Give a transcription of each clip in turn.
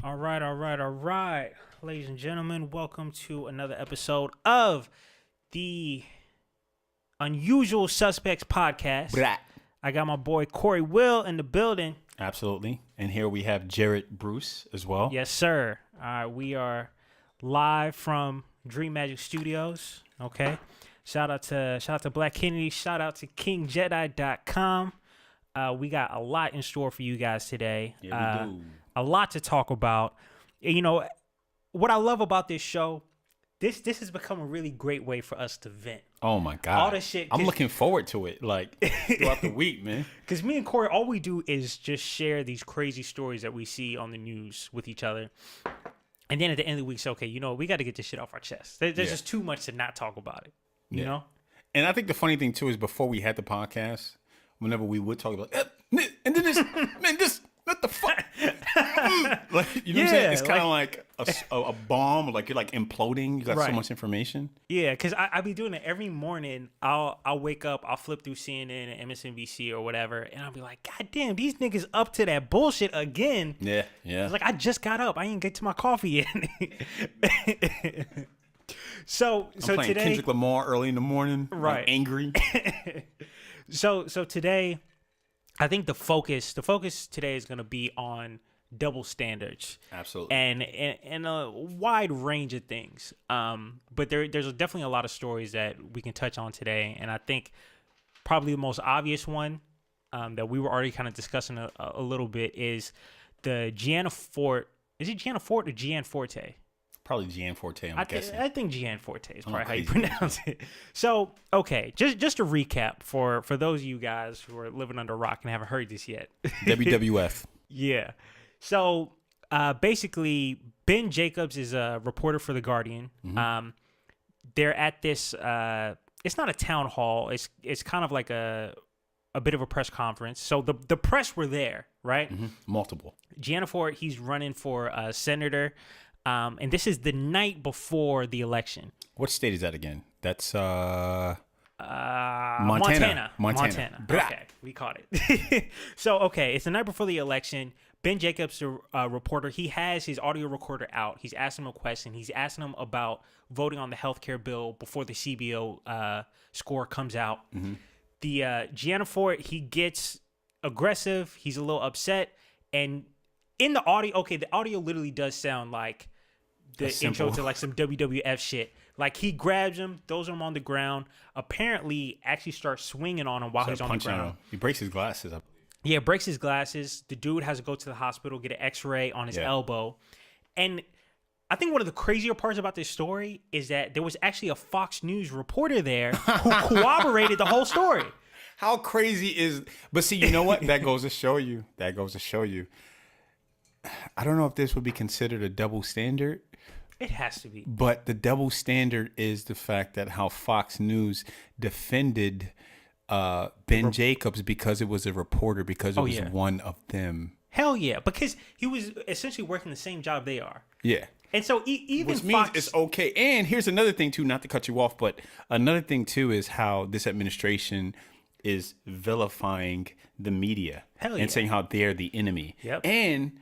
All right. Ladies and gentlemen, welcome to another episode of the Unusual Suspects podcast. Blah. I got my boy Cory Will in the building. Absolutely. And here we have Jared Bruce as well. Yes, sir. All right, we are live from Dream Magic Studios. Okay. Shout out to Black Hannity. Shout out to KingJedi.com. We got a lot in store for you guys today. Yeah, we do. A lot to talk about. You know, what I love about this show, this has become a really great way for us to vent. Oh my God. All the shit. I'm looking forward to it, like, throughout the week, man. Because me and Cory, all we do is just share these crazy stories that we see on the news with each other. And then at the end of the week, say, okay, you know, we got to get this shit off our chest. There's just too much to not talk about it, you know? And I think the funny thing, too, is before we had the podcast, whenever we would talk about, and then this, man, this, what the fuck? Like, you know what I'm saying? It's kind of like a bomb, like you're like imploding. You got so much information. Yeah, because I be doing it every morning. I'll wake up, I'll flip through CNN and MSNBC or whatever, and I'll be like, God damn, these niggas up to that bullshit again. Yeah. It's like, I just got up. I ain't get to my coffee yet. So I'm playing today, Kendrick Lamar early in the morning. Right. I'm angry. So today, I think the focus today is going to be on double standards. Absolutely. And a wide range of things. But there's definitely a lot of stories that we can touch on today. And I think probably the most obvious one that we were already kind of discussing a little bit is the Gianna Fort. Is it Gianna Fort or Gian Forte? Probably Gian Forte, I'm guessing. I think Gian Forte is probably how you pronounce it. So, okay, just to recap for those of you guys who are living under a rock and haven't heard this yet. WWF. Yeah. So, basically, Ben Jacobs is a reporter for The Guardian. Mm-hmm. They're at this, it's not a town hall. It's kind of like a bit of a press conference. So, the press were there, right? Mm-hmm. Multiple. Gianna Fort, he's running for senator. And this is the night before the election. What state is that again? That's Montana. Montana. Okay, we caught it. So, okay, it's the night before the election. Ben Jacobs, the reporter, he has his audio recorder out. He's asking him a question. He's asking him about voting on the healthcare bill before the CBO score comes out. Mm-hmm. The Gianna Fort, he gets aggressive. He's a little upset. And in the audio, okay, the audio literally does sound like the intro to like some WWF shit. Like he grabs him, throws him on the ground, apparently actually starts swinging on him while he's on the ground. He breaks his glasses up. Yeah, breaks his glasses. The dude has to go to the hospital, get an x-ray on his elbow. And I think one of the crazier parts about this story is that there was actually a Fox News reporter there who corroborated the whole story. How crazy is... But see, you know what? That goes to show you. I don't know if this would be considered a double standard. It has to be. But the double standard is the fact that how Fox News defended Ben Jacobs because it was a reporter, because it was one of them. Hell yeah, because he was essentially working the same job they are. Yeah. And so even Which means it's okay. And here's another thing too, not to cut you off, but another thing too is how this administration is vilifying the media. Hell yeah. And saying how they're the enemy. Yep. And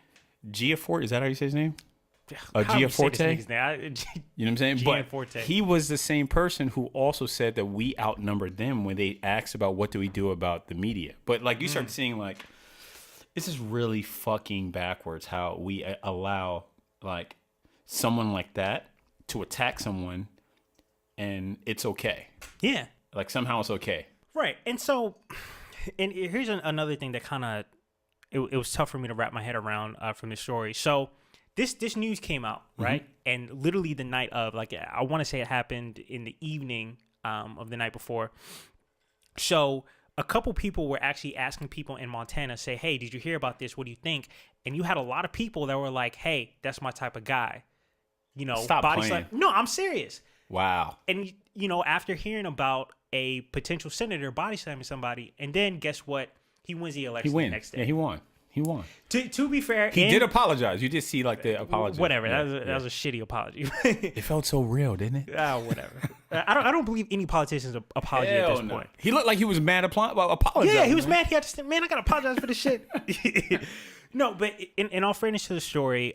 Gia Forte, is that how you say his name? Gia Forte? You know what I'm saying? Gian Forte. He was the same person who also said that we outnumbered them when they asked about what do we do about the media. But like you start seeing like, this is really fucking backwards how we allow like someone like that to attack someone and it's okay. Yeah. Like somehow it's okay. Right. And so, and here's another thing that kind of, it was tough for me to wrap my head around from this story. So this news came out, right? Mm-hmm. And literally the night of, like, I want to say it happened in the evening of the night before. So a couple people were actually asking people in Montana, say, hey, did you hear about this? What do you think? And you had a lot of people that were like, hey, that's my type of guy. You know, stop body playing. slam. No, I'm serious. Wow. And, you know, after hearing about a potential senator body slamming somebody, and then guess what? He wins the election the next day. Yeah, he won. He won. To be fair, He did apologize. You just see like the apology. Whatever. That was a shitty apology. It felt so real, didn't it? Whatever. I don't believe any politician's apology at this point. He looked like he was mad about apologizing. Yeah, he was mad. He had to say, man, I gotta apologize for this shit. No, but in all fairness to the story,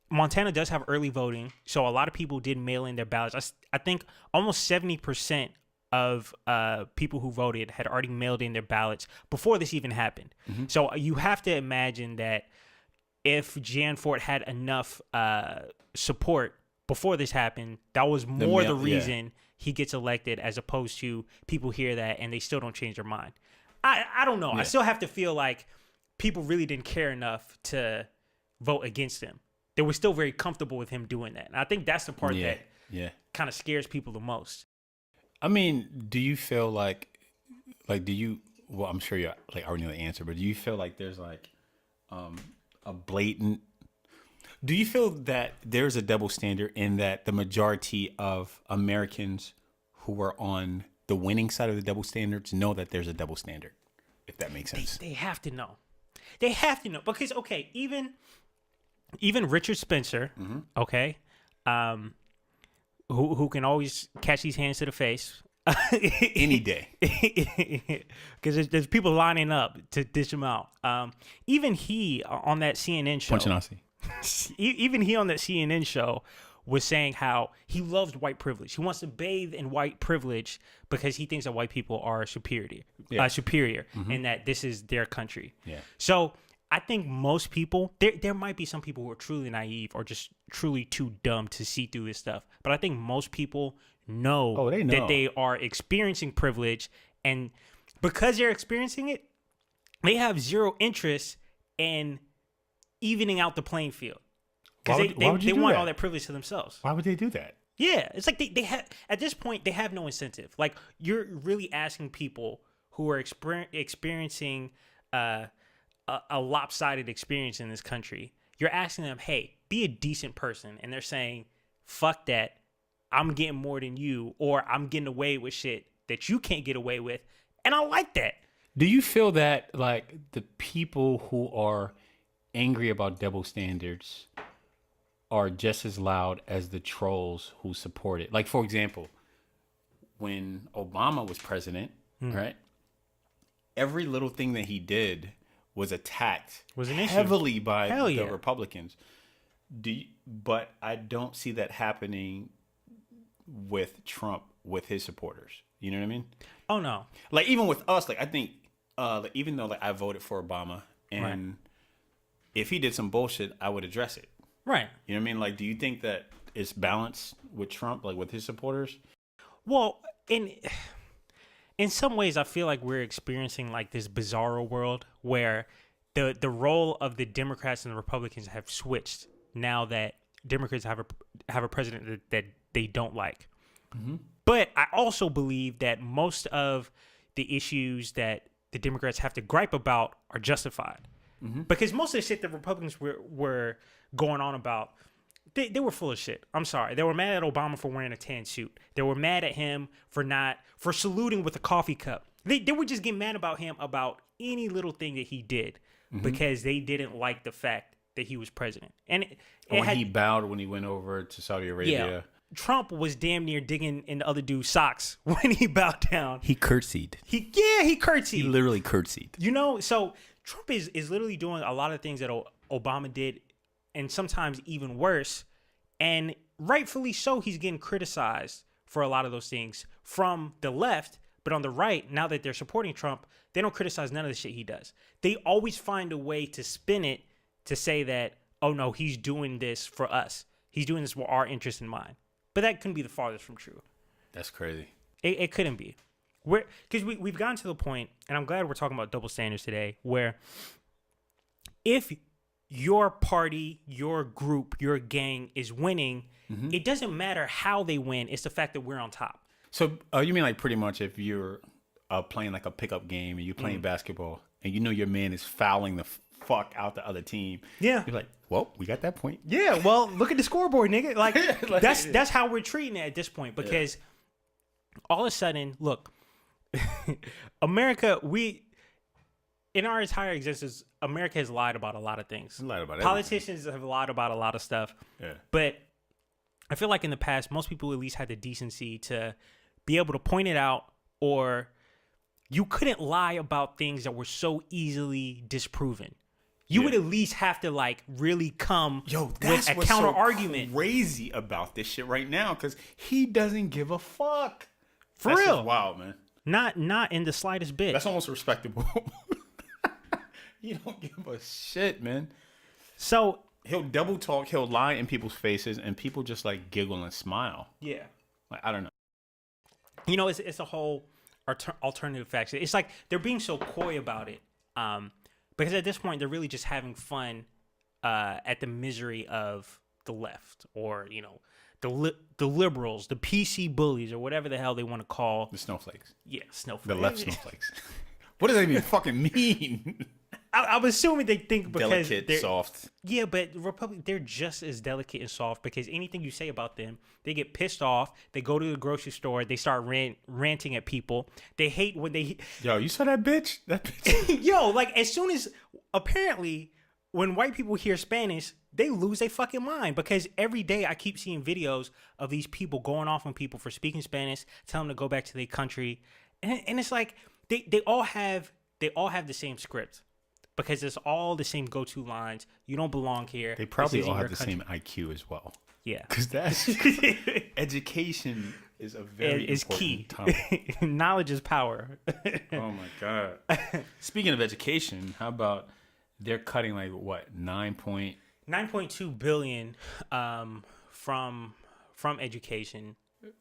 Montana does have early voting, so a lot of people did mail in their ballots. I think almost 70% of people who voted had already mailed in their ballots before this even happened. Mm-hmm. So you have to imagine that if Jan Fort had enough support before this happened, that was more the reason he gets elected, as opposed to people hear that and they still don't change their mind. I don't know. Yeah. I still have to feel like people really didn't care enough to vote against him. They were still very comfortable with him doing that. And I think that's the part that kind of scares people the most. I mean, do you feel like do you, well, I'm sure you like already know the answer, but do you feel like there's like a blatant, do you feel that there's a double standard in that the majority of Americans who are on the winning side of the double standards know that there's a double standard, if that makes sense? They have to know. They have to know because, okay, even Richard Spencer, okay, who can always catch these hands to the face any day, because there's people lining up to dish him out. Even he on that CNN show, even he on that CNN show was saying how he loves white privilege. He wants to bathe in white privilege because he thinks that white people are superior, and that this is their country. Yeah. So I think most people, there might be some people who are truly naive or just truly too dumb to see through this stuff. But I think most people know, that they are experiencing privilege. And because they're experiencing it, they have zero interest in evening out the playing field. Because they want all that privilege to themselves. Why would they do that? Yeah. It's like they have, at this point, they have no incentive. Like, you're really asking people who are experiencing a lopsided experience in this country. You're asking them, hey, be a decent person. And they're saying, fuck that. I'm getting more than you, or I'm getting away with shit that you can't get away with. And I like that. Do you feel that like the people who are angry about double standards are just as loud as the trolls who support it? Like, for example, when Obama was president, right? Every little thing that he did was attacked heavily by the Republicans. But I don't see that happening with Trump, with his supporters. You know what I mean? Oh, no. Like, even with us, like, I think, like, even though like I voted for Obama, and if he did some bullshit, I would address it. Right. You know what I mean? Like, do you think that it's balanced with Trump, like with his supporters? Well, in some ways, I feel like we're experiencing like this bizarro world where the role of the Democrats and the Republicans have switched now that Democrats have a president that they don't like. Mm-hmm. But I also believe that most of the issues that the Democrats have to gripe about are justified. Mm-hmm. Because most of the shit that Republicans were going on about, they were full of shit. I'm sorry. They were mad at Obama for wearing a tan suit. They were mad at him for saluting with a coffee cup. They were just getting mad about him about any little thing that he did, because they didn't like the fact that he was president. And he bowed when he went over to Saudi Arabia. Yeah. Trump was damn near digging in the other dude's socks when he bowed down. He curtsied. He curtsied. He literally curtsied. You know, so Trump is literally doing a lot of things that Obama did, and sometimes even worse. And rightfully so, he's getting criticized for a lot of those things from the left. But on the right, now that they're supporting Trump, they don't criticize none of the shit he does. They always find a way to spin it to say that, oh no, he's doing this for us. He's doing this with our interest in mind. But that couldn't be the farthest from true. That's crazy. It couldn't be. Because we've gotten to the point, and I'm glad we're talking about double standards today, where if your party, your group, your gang is winning, it doesn't matter how they win. It's the fact that we're on top. So you mean like pretty much if you're playing like a pickup game and you're playing basketball and you know your man is fouling the fuck out the other team. Yeah. You're like, well, we got that point. Yeah, well, look at the scoreboard, nigga. Like, that's how we're treating it at this point, because all of a sudden, look, America, in our entire existence, America has lied about a lot of things. Lied about Politicians have lied about a lot of stuff. Yeah. But I feel like in the past, most people at least had the decency to be able to point it out, or you couldn't lie about things that were so easily disproven. You would at least have to like really come that's with a counter argument. Crazy about this shit right now, because he doesn't give a fuck. For that's real, just wild, man. Not in the slightest bit. That's almost respectable. You don't give a shit, man. So he'll double talk, he'll lie in people's faces, and people just like giggle and smile. Yeah, like I don't know. You know, it's a whole alternative facts. It's like they're being so coy about it, because at this point they're really just having fun at the misery of the left, or you know, the liberals, the PC bullies, or whatever the hell they want to call the snowflakes. Yeah, snowflakes. The left snowflakes. What does that even fucking mean? I'm assuming they think because delicate, they're soft. Yeah, but they're just as delicate and soft, because anything you say about them, they get pissed off. They go to the grocery store. They start ranting at people. They hate when they. Yo, you saw that bitch? That bitch. Yo, like as soon as apparently when white people hear Spanish, they lose their fucking mind, because every day I keep seeing videos of these people going off on people for speaking Spanish, telling them to go back to their country, and it's like they all have the same script. Because it's all the same go-to lines. You don't belong here. They probably all have the same IQ as well. Yeah. Because that's education is a very important key. topic. Knowledge is power. Oh my God. Speaking of education, how about they're cutting like what, 9.2 billion from education.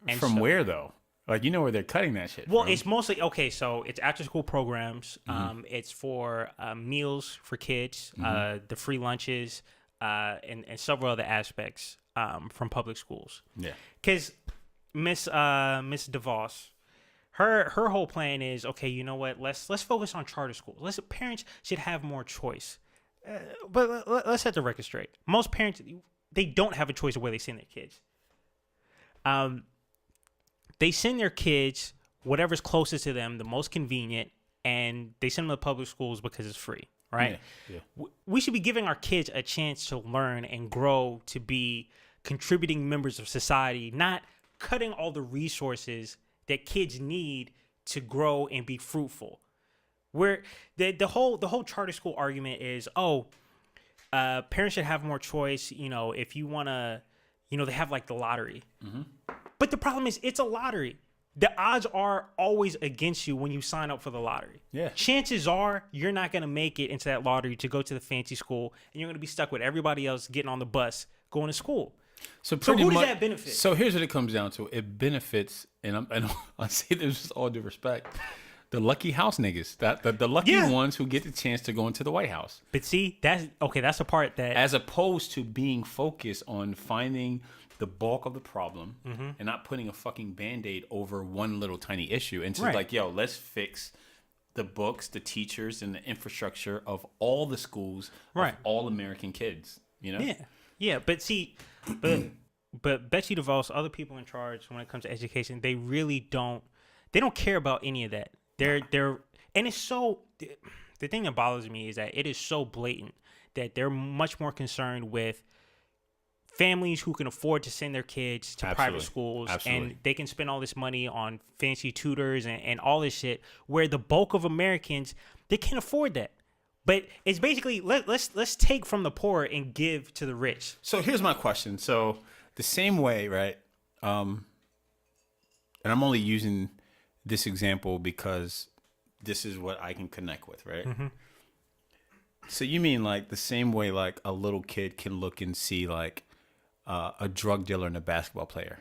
And from where though? Like, you know where they're cutting that shit Well, from. it's mostly, okay, so it's after-school programs. It's for meals for kids, the free lunches, and several other aspects from public schools. Yeah. Because Miss DeVos, her whole plan is, okay, you know what? Let's focus on charter schools. Parents should have more choice. But let's set the record straight. Most parents, they don't have a choice of where they send their kids. They send their kids whatever's closest to them, the most convenient, and they send them to public schools because it's free, right? Yeah. We should be giving our kids a chance to learn and grow to be contributing members of society, not cutting all the resources that kids need to grow and be fruitful. Where the whole charter school argument is, parents should have more choice. You know, if you want to, you know, they have like the lottery. Mm-hmm. But the problem is, it's a lottery. The odds are always against you when you sign up for the lottery. Yeah. Chances are you're not going to make it into that lottery to go to the fancy school, and you're going to be stuck with everybody else getting on the bus going to school. So who does that benefit? So here's what it comes down to. It benefits, and I say this with all due respect, the lucky house niggas, the lucky ones who get the chance to go into the White House. But see, that's the part that, as opposed to being focused on finding the bulk of the problem and not putting a fucking Band-Aid over one little tiny issue, and to like, yo, let's fix the books, the teachers, and the infrastructure of all the schools of all American kids. You know? Yeah. But see, but Betsy DeVos, other people in charge when it comes to education, they really don't. They don't care about any of that. They're and it's so. The thing that bothers me is that it is so blatant that they're much more concerned with families who can afford to send their kids to private schools, and they can spend all this money on fancy tutors and all this shit, where the bulk of Americans, they can't afford that. But it's basically, let's take from the poor and give to the rich. So here's my question. So the same way, right? And I'm only using this example because this is what I can connect with, right? Mm-hmm. So you mean like the same way like a little kid can look and see like a drug dealer and a basketball player.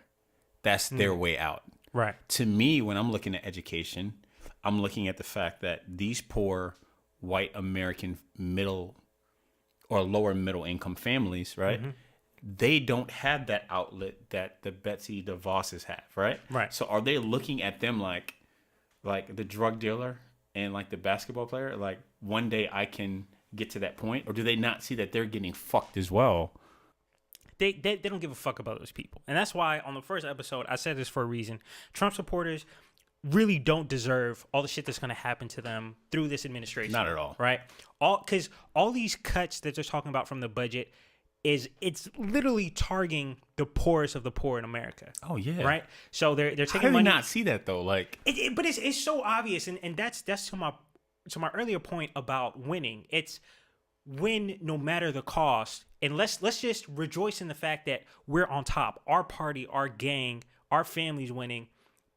That's their way out. Right. To me, when I'm looking at education, I'm looking at the fact that these poor white American middle or lower middle income families, right? Mm-hmm. They don't have that outlet that the Betsy DeVos's have, right? Right. So are they looking at them like the drug dealer and like the basketball player? Like one day I can get to that point, or do they not see that they're getting fucked as well? They don't give a fuck about those people. And that's why on the first episode, I said this for a reason. Trump supporters, really don't deserve all the shit that's going to happen to them through this administration. Not at all. Right? Because all these cuts that they're talking about from the budget it's literally targeting the poorest of the poor in America. Oh yeah. Right? So they're taking How do money. we not see that though? Like, but it's so obvious, and that's to my earlier point about winning. It's win no matter the cost, and let's just rejoice in the fact that we're on top. Our party, our gang, our family's winning,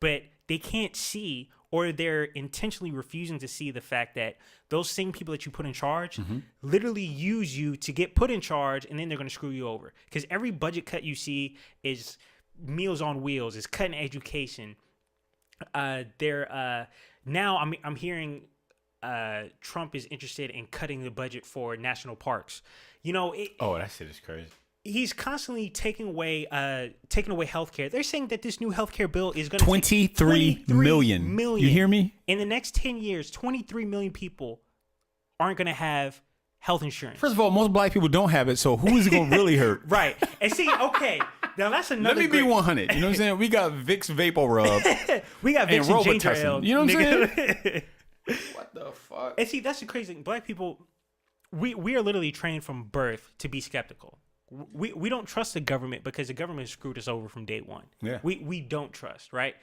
but they can't see, or they're intentionally refusing to see the fact that those same people that you put in charge literally use you to get put in charge, and then they're going to screw you over. Because every budget cut you see is Meals on Wheels, is cutting education. Now I'm hearing Trump is interested in cutting the budget for national parks. that shit is crazy. He's constantly taking away healthcare. They're saying that this new healthcare bill is going to 23 million. You hear me? In the next 10 years, 23 million people aren't going to have health insurance. First of all, most black people don't have it, so who is it going to really hurt? Right. And see, okay, now that's another. Let me be 100. You know what I'm saying? We got Vicks Vapor Rub. We got Vicks and ginger ale. You know what I'm saying? What the fuck? And see, that's the crazy thing. Black people, we are literally trained from birth to be skeptical. We don't trust the government because the government screwed us over from day one. Yeah. We don't trust, right?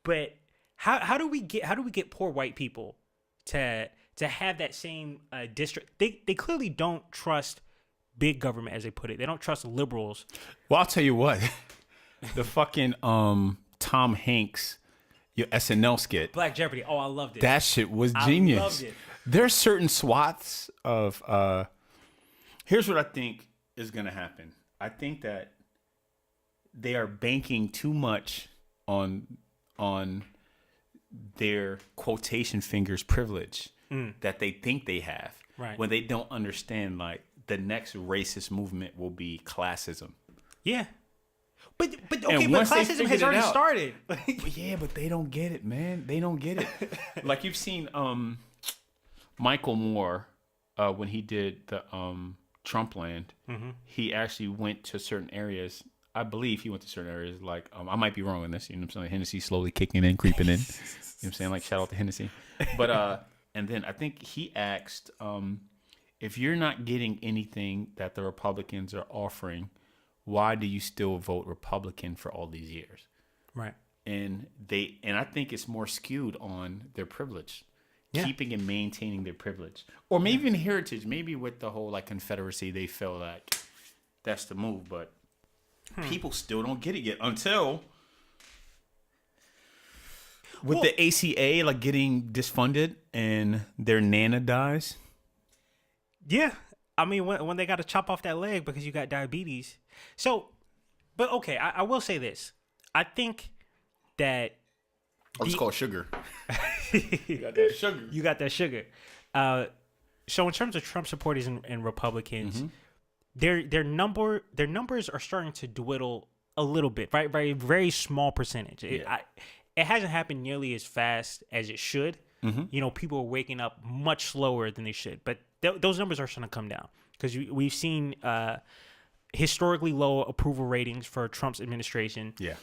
But how do we get poor white people to have that same district? They clearly don't trust big government, as they put it. They don't trust liberals. Well, I'll tell you what. The fucking Tom Hanks your SNL skit. Black Jeopardy. Oh, I loved it. That shit was genius. I loved it. There's certain swaths of here's what I think is going to happen. I think that they are banking too much on their quotation fingers privilege that they think they have, right, when they don't understand like the next racist movement will be classism. Yeah. But classism has already started. Yeah, but they don't get it, man. They don't get it. Like you've seen Michael Moore when he did the Trumpland, he actually went to certain areas. I believe he went to certain areas like I might be wrong on this, you know what I'm saying? Hennessy slowly kicking in, creeping in. You know what I'm saying? Like shout out to Hennessy. But and then I think he asked if you're not getting anything that the Republicans are offering, why do you still vote Republican for all these years? Right. And I think it's more skewed on their privilege. Yeah. Keeping and maintaining their privilege. Or maybe even heritage. Maybe with the whole like Confederacy, they feel like that's the move. But people still don't get it yet until with the ACA like getting disfunded and their Nana dies. Yeah. I mean, when they got to chop off that leg because you got diabetes. So, but okay, I will say this. I think that... It's called sugar. You got that sugar. You got that sugar. So in terms of Trump supporters and Republicans, their numbers are starting to dwindle a little bit, right? Very, very small percentage. Yeah. It hasn't happened nearly as fast as it should. You know, people are waking up much slower than they should. But those numbers are starting to come down because we've seen historically low approval ratings for Trump's administration. Yeah.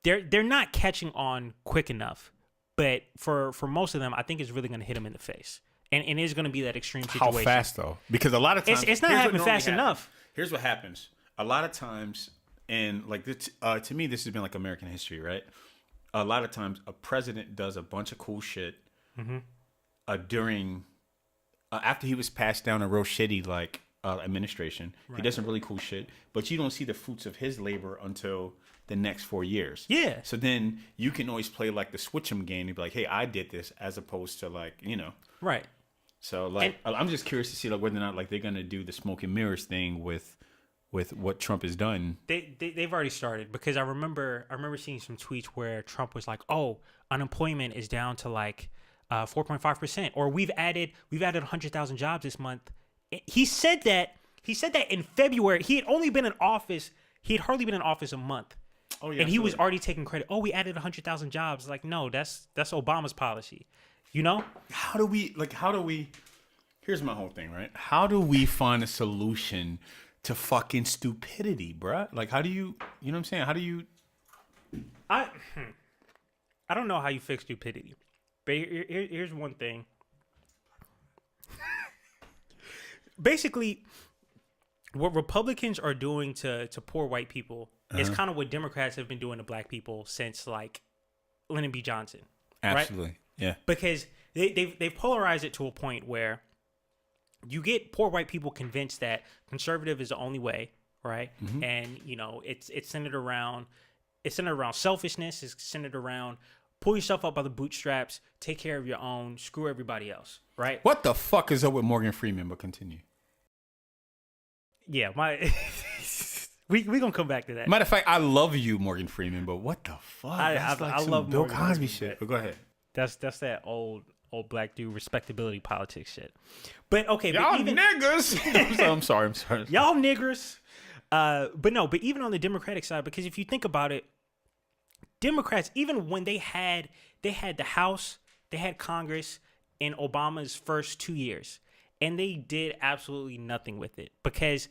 They're not catching on quick enough, but for most of them, I think it's really going to hit them in the face, and it is going to be that extreme situation. How fast though? Because a lot of times it's not happening fast enough. Here's what happens: a lot of times, and like this, to me, this has been like American history, right? A lot of times, a president does a bunch of cool shit during after he was passed down a real shitty like administration. Right. He does some really cool shit, but you don't see the fruits of his labor until the next 4 years. Yeah. So then you can always play like the switch 'em game and be like, hey, I did this, as opposed to like, you know. Right. So like, I'm just curious to see like whether or not like they're gonna do the smoke and mirrors thing with what Trump has done. They've already started, because I remember seeing some tweets where Trump was like, oh, unemployment is down to like 4.5%, or we've added 100,000 jobs this month. He said that in February. He had only been in office. He had hardly been in office a month. Oh, yeah, and he was already taking credit. Oh, we added 100,000 jobs. Like, no, that's Obama's policy. You know? How do we? Here's my whole thing, right? How do we find a solution to fucking stupidity, bruh? Like, how do you? You know what I'm saying? How do you? I I don't know how you fix stupidity, but here's one thing. Basically, what Republicans are doing to poor white people is kind of what Democrats have been doing to black people since like Lyndon B. Johnson. Absolutely, right? yeah. Because they've polarized it to a point where you get poor white people convinced that conservative is the only way, right? Mm-hmm. And you know it's centered around selfishness. It's centered around pull yourself up by the bootstraps, take care of your own, screw everybody else, right? What the fuck is up with Morgan Freeman? But continue. Yeah, we gonna come back to that. Matter of fact, I love you, Morgan Freeman, but what the fuck? I love Bill Morgan Cosby Freeman, shit. But go ahead. That's that old black dude respectability politics shit. But okay, Y'all but even, niggas. I'm sorry. y'all niggers. But even on the Democratic side, because if you think about it, Democrats, even when they had the House, they had Congress in Obama's first 2 years, and they did absolutely nothing with it because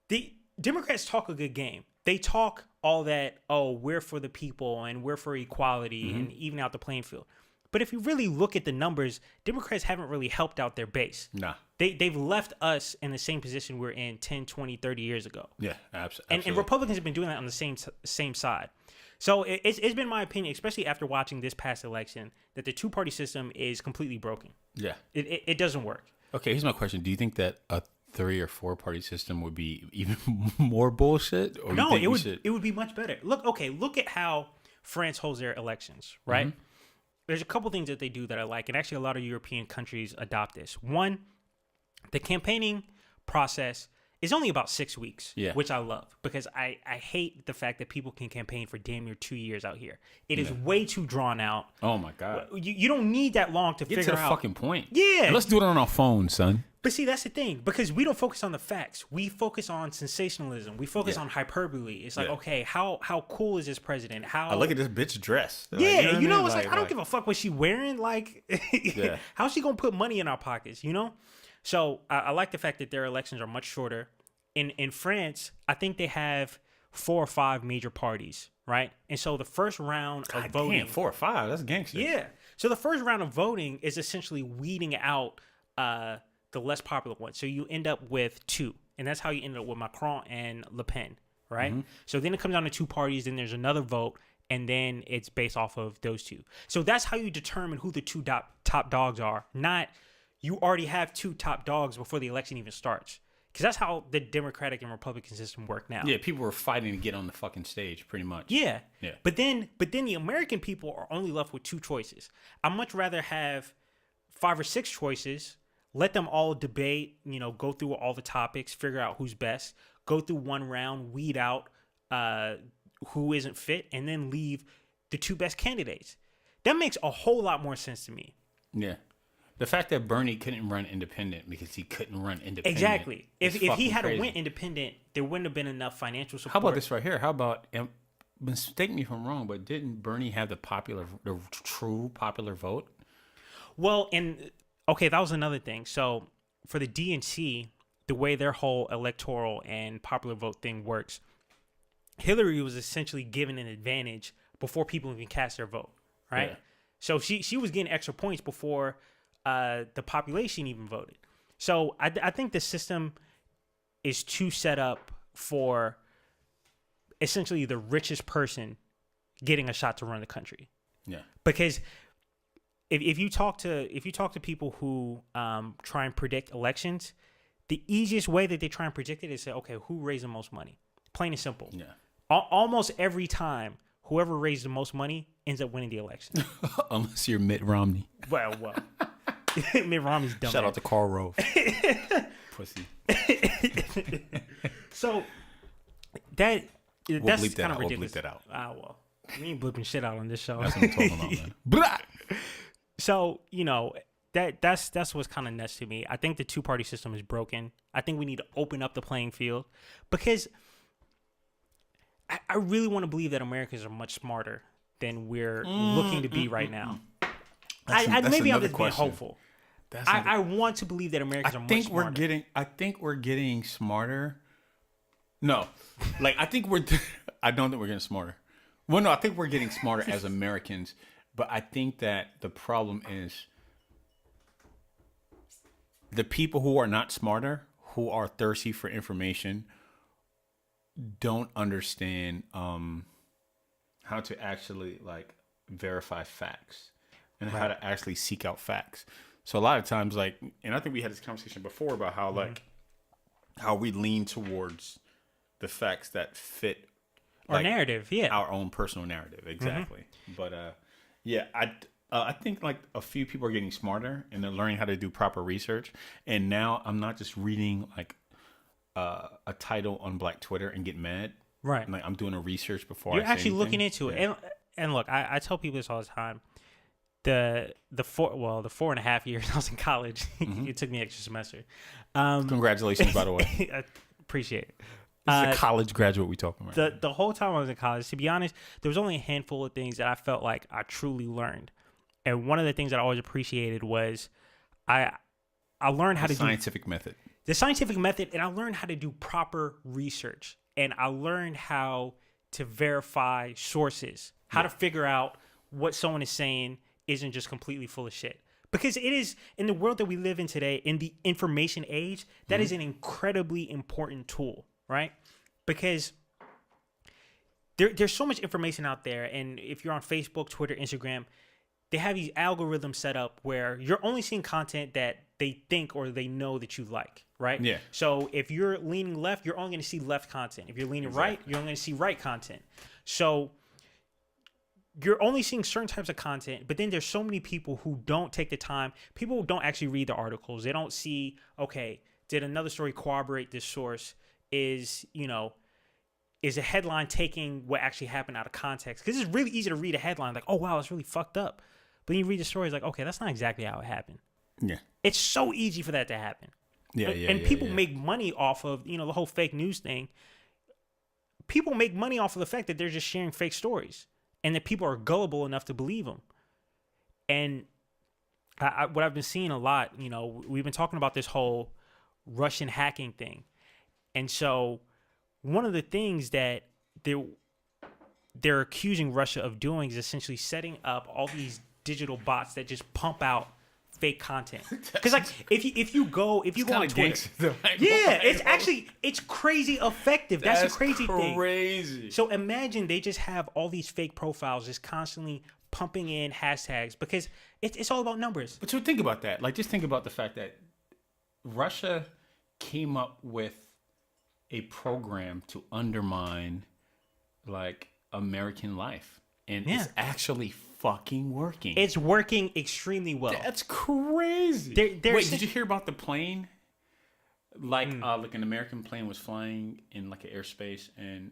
the Democrats talk a good game. They talk all that, oh, we're for the people and we're for equality and even out the playing field. But if you really look at the numbers, Democrats haven't really helped out their base. Nah. They've left us in the same position we're in 10, 20, 30 years ago. Yeah, absolutely. And Republicans have been doing that on the same side. So it's been my opinion, especially after watching this past election, that the two-party system is completely broken. Yeah. It doesn't work. Okay, here's my question. Do you think that a 3 or 4 party system would be even more bullshit? Or No, it would be much better. Look at how France holds their elections, right? Mm-hmm. There's a couple things that they do that I like, and actually a lot of European countries adopt this. One, the campaigning process is only about 6 weeks, which I love because I hate the fact that people can campaign for damn near 2 years out here. It is way too drawn out. Oh my God. You don't need that long to figure out. Get to the fucking point. Yeah. And let's do it on our phone, son. But see, that's the thing, because we don't focus on the facts. We focus on sensationalism. We focus on hyperbole. It's like, okay, how cool is this president? How I look at this bitch dress. Yeah, you know, it's like I don't give a fuck what she wearing. Like, how's she gonna put money in our pockets? You know. So I like the fact that their elections are much shorter. In France, I think they have 4 or 5 major parties, right? And so the first round of voting, damn, 4 or 5, that's gangster. Yeah. So the first round of voting is essentially weeding out the less popular ones. So you end up with 2, and that's how you end up with Macron and Le Pen, right? Mm-hmm. So then it comes down to 2 parties, then there's another vote, and then it's based off of those 2. So that's how you determine who the 2 top dogs are. Not you already have 2 top dogs before the election even starts. Because that's how the Democratic and Republican system work now. Yeah, people were fighting to get on the fucking stage, pretty much. Yeah. But then the American people are only left with 2 choices. I'd much rather have 5 or 6 choices, let them all debate, you know, go through all the topics, figure out who's best, go through one round, weed out who isn't fit, and then leave the 2 best candidates. That makes a whole lot more sense to me. Yeah. The fact that Bernie couldn't run independent because he couldn't run independent. Exactly. If he had went independent, there wouldn't have been enough financial support. How about this right here? How about, mistake me if I'm wrong, but didn't Bernie have the true popular vote? Well, that was another thing. So for the DNC, the way their whole electoral and popular vote thing works, Hillary was essentially given an advantage before people even cast their vote, right? Yeah. So she was getting extra points before the population even voted. So I think the system is too set up for essentially the richest person getting a shot to run the country. Yeah. Because if you talk to people who try and predict elections, the easiest way that they try and predict it is say, okay, who raised the most money? Plain and simple. Yeah. Almost every time, whoever raised the most money ends up winning the election. Unless you're Mitt Romney. Well. Mitt Romney's dumb. Shout out to Karl Rove. Pussy. So that's kind of ridiculous. We'll bleep that out. Well, we ain't blipping shit out on this show. That's what I'm talking about, man. So, you know, that's what's kind of nuts to me. I think the 2-party system is broken. I think we need to open up the playing field because I really want to believe that Americans are much smarter than we're looking to be right now. Maybe I'm just being hopeful. I want to believe that Americans are much smarter. I think we're getting smarter. No, like I don't think we're getting smarter. Well, no, I think we're getting smarter as Americans But I think that the problem is the people who are not smarter, who are thirsty for information, don't understand how to actually like verify facts and how to actually seek out facts. So a lot of times, like, and I think we had this conversation before about how like how we lean towards the facts that fit our narrative, our own personal narrative, exactly. But I think like a few people are getting smarter and they're learning how to do proper research. And now I'm not just reading like a title on Black Twitter and get mad. Right. Like I'm doing a research before you're I say actually anything. looking into it. And look, I tell people this all the time. The 4.5 years I was in college, it took me an extra semester. Congratulations, by the way. I appreciate it. It's a college graduate we talking about. The whole time I was in college, to be honest, there was only a handful of things that I felt like I truly learned. And one of the things that I always appreciated was I learned how to do scientific method. The scientific method, and I learned how to do proper research. And I learned how to verify sources, how to figure out what someone is saying isn't just completely full of shit. Because it is, in the world that we live in today, in the information age, that is an incredibly important tool, right? Because there's so much information out there. And if you're on Facebook, Twitter, Instagram, they have these algorithms set up where you're only seeing content that they think or they know that you like, right? Yeah. So if you're leaning left, you're only going to see left content. If you're leaning right, you're only going to see right content. So you're only seeing certain types of content, but then there's so many people who don't take the time. People don't actually read the articles. They don't see, okay, did another story corroborate this source? Is a headline taking what actually happened out of context? Because it's really easy to read a headline like, oh, wow, it's really fucked up. But then you read the story, it's like, okay, that's not exactly how it happened. Yeah. It's so easy for that to happen. And people make money off of, the whole fake news thing. People make money off of the fact that they're just sharing fake stories and that people are gullible enough to believe them. And what I've been seeing a lot, we've been talking about this whole Russian hacking thing. And so one of the things that they're accusing Russia of doing is essentially setting up all these digital bots that just pump out fake content. Because like if you go on Twitter, it's crazy effective. That's a crazy thing. So imagine they just have all these fake profiles just constantly pumping in hashtags because it's all about numbers. But so think about that. Like just think about the fact that Russia came up with a program to undermine like American life, and it's actually fucking working. It's working extremely well. That's crazy. Wait, did you hear about the plane? Like an American plane was flying in like an airspace, and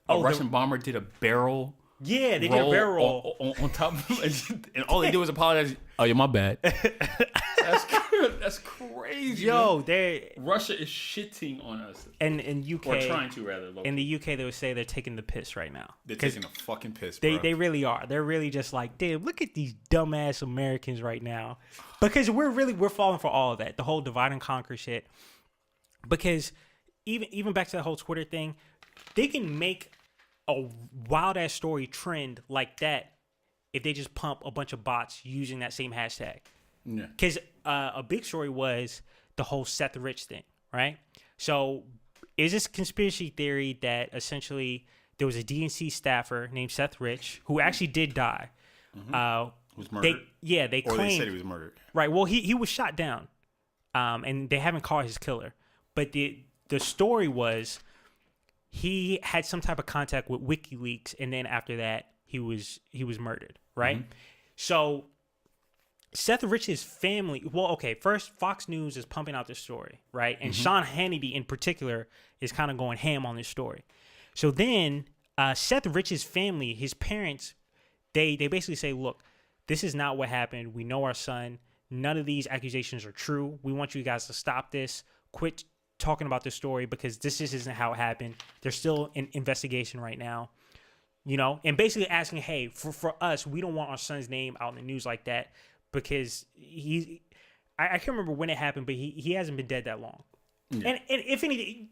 a Russian bomber did a barrel. Yeah, they did a barrel roll on top of him, and all they did was apologize. Oh, yeah, my bad. That's crazy. Yo, Russia is shitting on us. And in UK, or trying to rather. In the UK, they would say they're taking the piss right now. They're taking a fucking piss. Bro. They really are. They're really just like, damn, look at these dumbass Americans right now, because we're falling for all of that, the whole divide and conquer shit. Because even back to the whole Twitter thing, they can make a wild ass story trend like that if they just pump a bunch of bots using that same hashtag. Yeah. Because a big story was the whole Seth Rich thing, right? So is this conspiracy theory that essentially there was a DNC staffer named Seth Rich who actually did die? Was murdered. They claimed, they said he was murdered. Right. Well, he was shot down, and they haven't caught his killer. But the story was he had some type of contact with WikiLeaks, and then after that he was murdered. Right. So Seth Rich's family, first Fox News is pumping out this story, right? And Sean Hannity in particular is kind of going ham on this story. So then Seth Rich's family, his parents, they basically say, look, this is not what happened. We know our son. None of these accusations are true. We want you guys to stop this. Quit talking about this story because this just isn't how it happened. There's still an investigation right now. And basically asking, hey, for us, we don't want our son's name out in the news like that. Because I can't remember when it happened, but he hasn't been dead that long. Yeah. And if anything,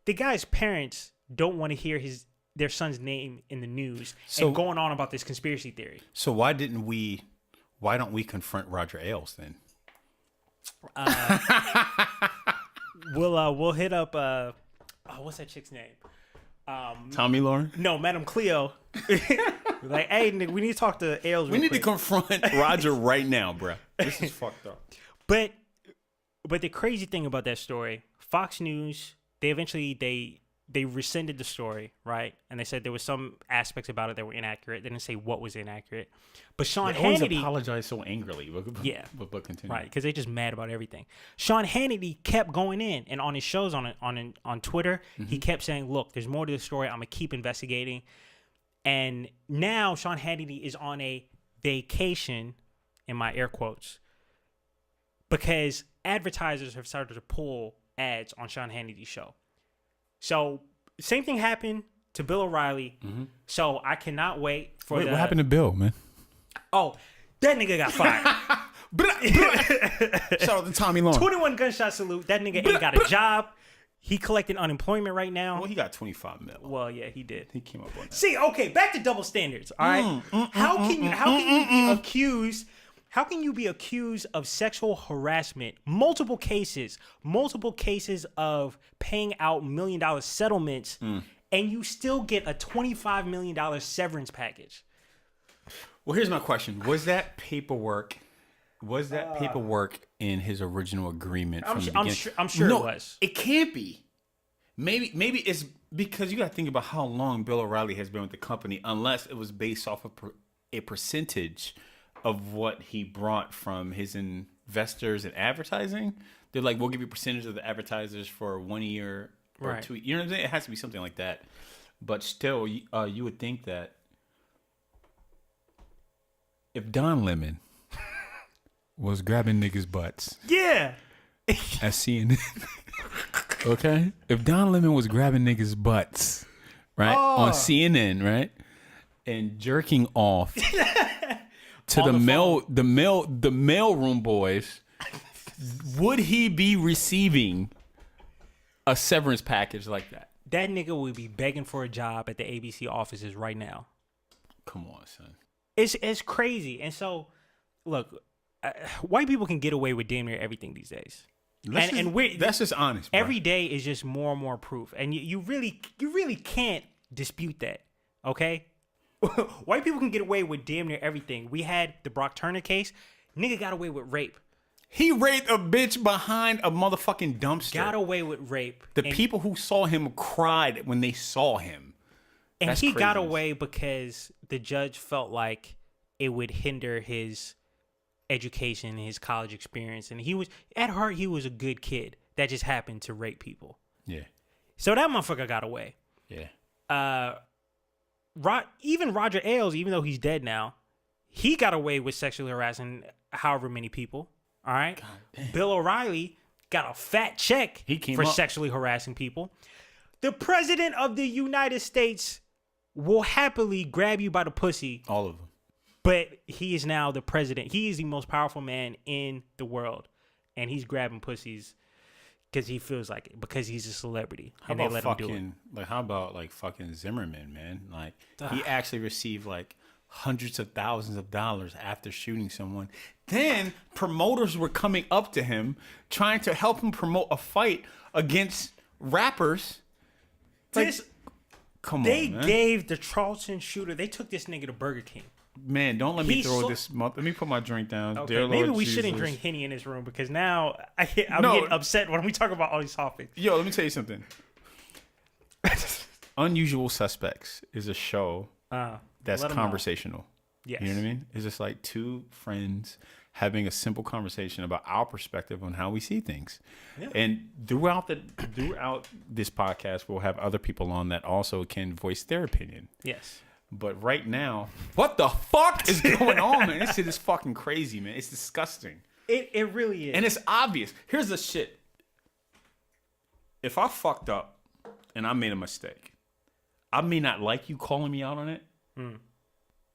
the guy's parents don't want to hear his their son's name in the news So- and going on about this conspiracy theory. So why don't we confront Roger Ailes then? We'll hit up what's that chick's name? Tommy Lauren? No, Madam Cleo. Like, hey, nigga, we need to talk to Ailes. We need to confront Roger right now, bro. This is fucked up. But the crazy thing about that story, Fox News, they eventually they rescinded the story, right? And they said there was some aspects about it that were inaccurate. They didn't say what was inaccurate. But Sean They always Hannity apologize so angrily. Yeah. But continue. right, because they're just mad about everything. Sean Hannity kept going in, and on his shows on Twitter, he kept saying, "Look, there's more to the story. I'm gonna keep investigating." And now Sean Hannity is on a vacation, in my air quotes, because advertisers have started to pull ads on Sean Hannity's show. So same thing happened to Bill O'Reilly. So I cannot wait for Wait, what happened to Bill, man? Oh, that nigga got fired. Shout out to Tommy Lauren. 21 gunshot salute. That nigga ain't got a job. He collecting unemployment right now. Well, he got 25 mil. Well, yeah, he did. He came up on that. See, okay, back to double standards. All right, how can you be accused? How can you be accused of sexual harassment? Multiple cases of paying out $1 million settlements, and you still get a $25 million severance package. Well, here's my question: Was that paperwork in his original agreement from the beginning? I'm sure No, it was. It can't be. Maybe it's because you got to think about how long Bill O'Reilly has been with the company, unless it was based off of a percentage of what he brought from his investors and advertising. They're like, we'll give you a percentage of the advertisers for 1 year or Right. 2. You know what I'm saying? It has to be something like that. But still, you would think that if Don Lemon was grabbing niggas' butts Yeah. at CNN, okay? If Don Lemon was grabbing niggas' butts, right, on CNN, right, and jerking off to the mailroom boys, would he be receiving a severance package like that? That nigga would be begging for a job at the ABC offices right now. Come on, son. It's crazy. And so, look, white people can get away with damn near everything these days. That's just honest, bro. Every day is just more and more proof, and you really can't dispute that. Okay, white people can get away with damn near everything. We had the Brock Turner case. Nigga got away with rape. He raped a bitch behind a motherfucking dumpster. Got away with rape. The people who saw him cried when they saw him. And That's he got crazy. away because the judge felt like it would hinder his education, his college experience. And he was, at heart, he was a good kid that just happened to rape people. Yeah. So that motherfucker got away. Yeah. Even Roger Ailes, even though he's dead now, he got away with sexually harassing however many people. All right. Bill O'Reilly got a fat check for sexually harassing people. The president of the United States will happily grab you by the pussy. All of them. But he is now the president. He is the most powerful man in the world. And he's grabbing pussies because he feels like it, because he's a celebrity. How and they about let him do it. how about fucking Zimmerman, man? Like, he actually received like hundreds of thousands of dollars after shooting someone. Then promoters were coming up to him trying to help him promote a fight against rappers. Like, come on, They man. gave the Charleston shooter, they took this nigga to Burger King. Man, don't let me throw this. Let me put my drink down. Okay, Dear maybe Lord we Jesus. shouldn't drink Henny in this room because now I'm getting upset when we talk about all these topics. Yo, let me tell you something. Unusual Suspects is a show that's conversational. Yes. You know what I mean? It's just like two friends having a simple conversation about our perspective on how we see things. Yeah. And throughout this podcast, we'll have other people on that also can voice their opinion. Yes. But right now, what the fuck is going on, man? This shit is fucking crazy, man. It's disgusting. It really is. And it's obvious. Here's the shit. If I fucked up and I made a mistake, I may not like you calling me out on it,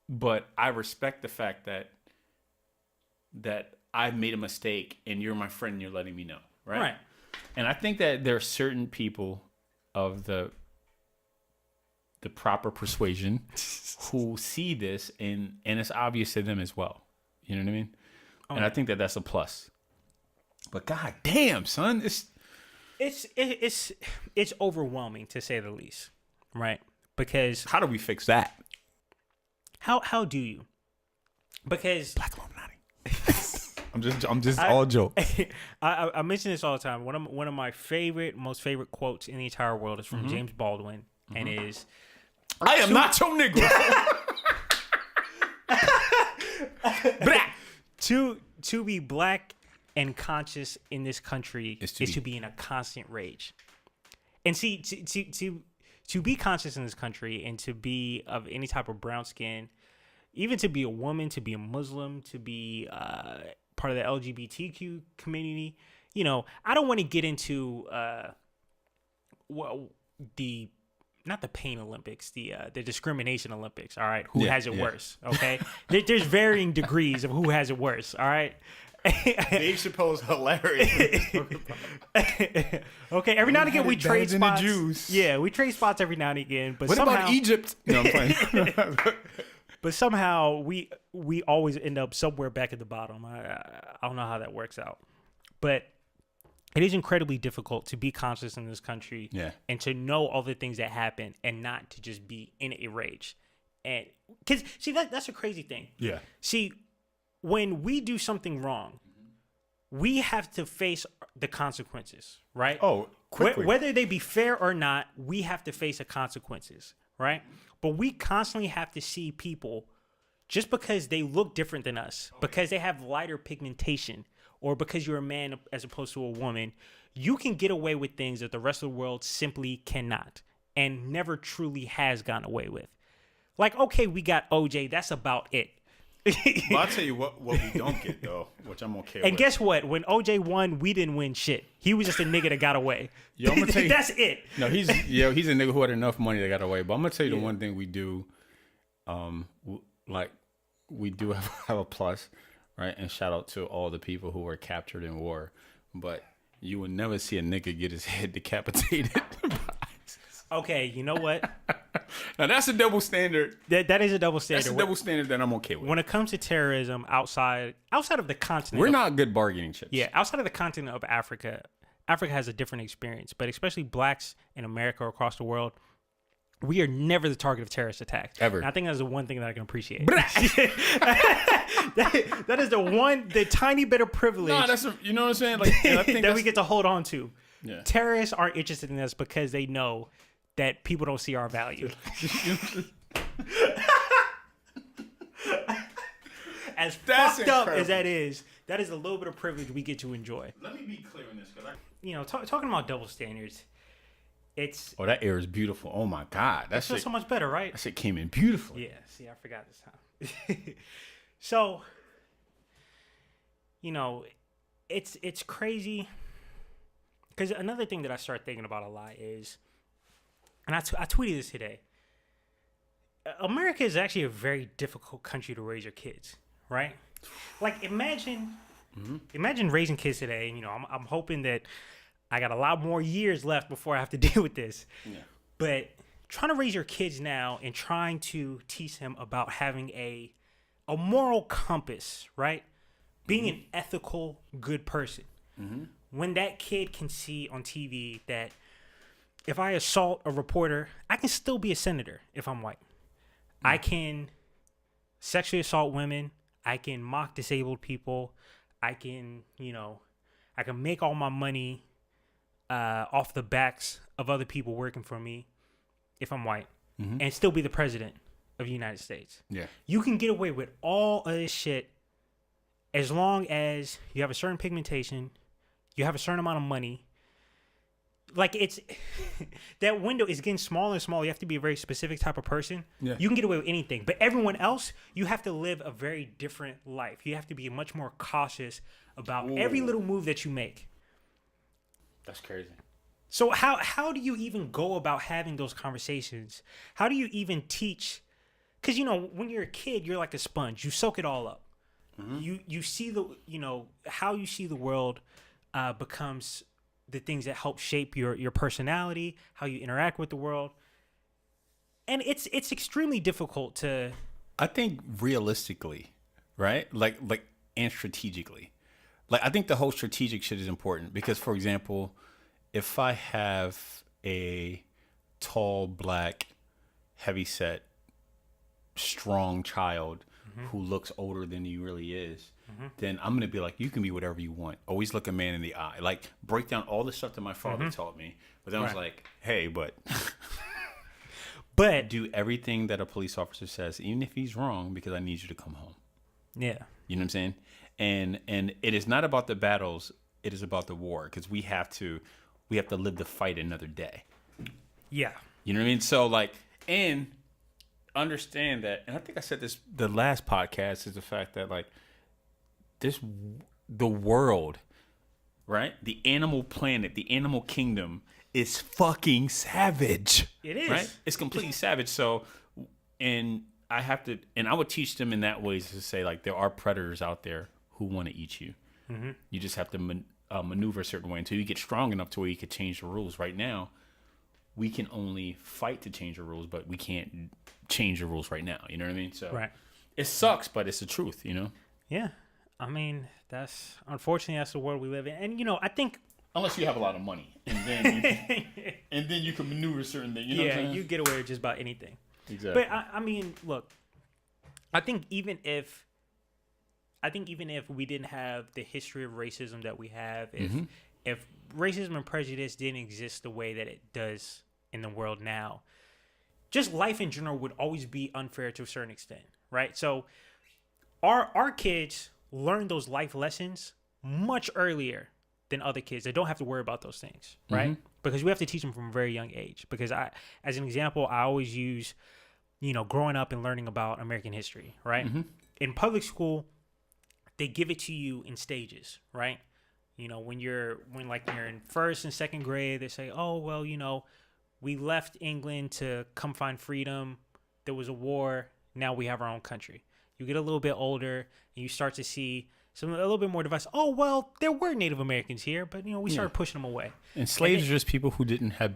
but I respect the fact that I've made a mistake and you're my friend and you're letting me know, right? Right. And I think that there are certain people of the the proper persuasion who see this and it's obvious to them as well. You know what I mean? And I think that's a plus. But god damn, son, it's overwhelming to say the least, right? Because how do we fix that? How do you? Because Black Illuminati. I'm just all joke. I mention this all the time. One of my most favorite quotes in the entire world is from James Baldwin, and is, "I am not your nigga." To be black and conscious in this country is to be in a constant rage. And see, to be conscious in this country and to be of any type of brown skin, even to be a woman, to be a Muslim, to be part of the LGBTQ community, you know, I don't want to get into not the pain Olympics, the discrimination Olympics. All right, who has it worse? Okay, there's varying degrees of who has it worse. All right. Dave Chappelle's hilarious. Okay, every now and again we trade spots. Jews. Yeah, we trade spots every now and again. But what somehow, about Egypt? No, I'm playing. But somehow we always end up somewhere back at the bottom. I don't know how that works out, but it is incredibly difficult to be conscious in this country, and to know all the things that happen and not to just be in a rage. And because see that's a crazy thing. Yeah. See, when we do something wrong, we have to face the consequences, right? Oh, quickly. Whether they be fair or not, we have to face the consequences, right? But we constantly have to see people, just because they look different than us, because they have lighter pigmentation, or because you're a man as opposed to a woman, you can get away with things that the rest of the world simply cannot and never truly has gotten away with. Like, okay, we got OJ, that's about it. Well, I'll tell you what we don't get, though, which I'm okay with. And guess what? When OJ won, we didn't win shit. He was just a nigga that got away. Yo, I'm gonna tell you, that's it. No, he's a nigga who had enough money that got away. But I'm gonna tell you the one thing we do, we do have a plus, right? And shout out to all the people who were captured in war. But you will never see a nigga get his head decapitated. Okay, you know what? Now that's a double standard. That is a double standard. That's a double standard that I'm okay with. When it comes to terrorism outside of the continent, we're not good bargaining chips. Yeah, outside of the continent of Africa has a different experience. But especially blacks in America or across the world, we are never the target of terrorist attacks. Ever. And I think that's the one thing that I can appreciate. that is the tiny bit of privilege. No, you know what I'm saying? Like, I think that we get to hold on to. Yeah. Terrorists aren't interested in us because they know that people don't see our value. As fucked up as that is a little bit of privilege we get to enjoy. Let me be clear on this, because talking about double standards, it's that air is beautiful. Oh my god, that feels so much better, right? That shit came in beautiful. Yeah, see, I forgot this time. So, it's crazy because another thing that I start thinking about a lot is, and I tweeted this today, America is actually a very difficult country to raise your kids, right? Like, imagine raising kids today. And, I'm hoping that I got a lot more years left before I have to deal with this. Yeah. But trying to raise your kids now and trying to teach them about having a moral compass, right? Being an ethical, good person. Mm-hmm. When that kid can see on TV that if I assault a reporter, I can still be a senator if I'm white. I can sexually assault women. I can mock disabled people. I can, I can make all my money off the backs of other people working for me if I'm white, and still be the president of the United States. Yeah. You can get away with all of this shit as long as you have a certain pigmentation, you have a certain amount of money. Like, it's that window is getting smaller and smaller. You have to be a very specific type of person. Yeah. You can get away with anything, but everyone else, you have to live a very different life. You have to be much more cautious about every little move that you make. That's crazy. So how do you even go about having those conversations? How do you even teach? Because, when you're a kid, you're like a sponge. You soak it all up. Mm-hmm. You see how you see the world becomes the things that help shape your personality, how you interact with the world. And it's extremely difficult to. I think realistically, right? Like and strategically. Like I think the whole strategic shit is important because, for example, if I have a tall, black, heavyset, strong child who looks older than he really is, then I'm gonna be like, you can be whatever you want. Always look a man in the eye. Like break down all the stuff that my father taught me. But then I was like, hey, but do everything that a police officer says, even if he's wrong, because I need you to come home. Yeah. You know what I'm saying? And it is not about the battles, it is about the war, because we have to live the fight another day. Yeah. You know what I mean? So like, and understand that, and I think I said this the last podcast, is the fact that like the world, right? The animal planet, the animal kingdom is fucking savage. It is. Right? It's completely savage. So, and I would teach them in that way to say like, there are predators out there who want to eat you. You just have to maneuver a certain way until you get strong enough to where you could change the rules. Right now, we can only fight to change the rules, but we can't change the rules right now. You know what I mean? So it sucks, but it's the truth, you know? Yeah. I mean, unfortunately, that's the world we live in. And, you know, I think. Unless you have a lot of money. And then you can maneuver certain things. You know what I'm saying? You get away with just about anything. Exactly. But, I mean, look, I think even if we didn't have the history of racism that we have, if racism and prejudice didn't exist the way that it does in the world now, just life in general would always be unfair to a certain extent, right? So our kids learn those life lessons much earlier than other kids that don't have to worry about those things, right? Because we have to teach them from a very young age. Because as an example, I always use, you know, growing up and learning about American history, right? In public school, they give it to you in stages, right? You know, when you're in first and second grade, they say, oh, well, you know, we left England to come find freedom. There was a war. Now we have our own country. You get a little bit older and you start to see a little bit more device. Oh, well, there were Native Americans here, but, you know, we started pushing them away. And slaves are just people who didn't have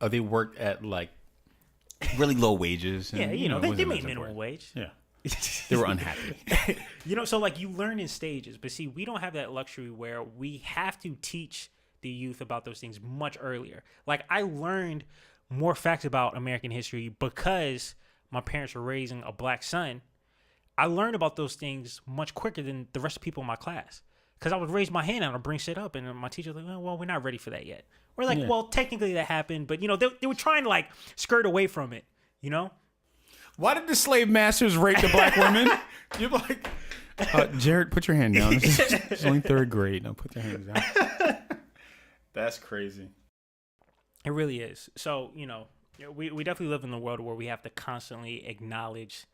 they worked at like really low wages. And, you know, they made minimum wage. Yeah. They were unhappy. You know, so like you learn in stages, but see, we don't have that luxury where we have to teach the youth about those things much earlier. Like I learned more facts about American history because my parents were raising a black son. I learned about those things much quicker than the rest of the people in my class. Because I would raise my hand and I'd bring shit up, and my teacher was like, well, we're not ready for that yet. We're like, well, technically that happened, but, you know, they were trying to, like, skirt away from it, you know? Why did the slave masters rape the black women? You're like, Jared, put your hand down. It's only third grade. Now put your hands down. That's crazy. It really is. So, you know, we definitely live in a world where we have to constantly acknowledge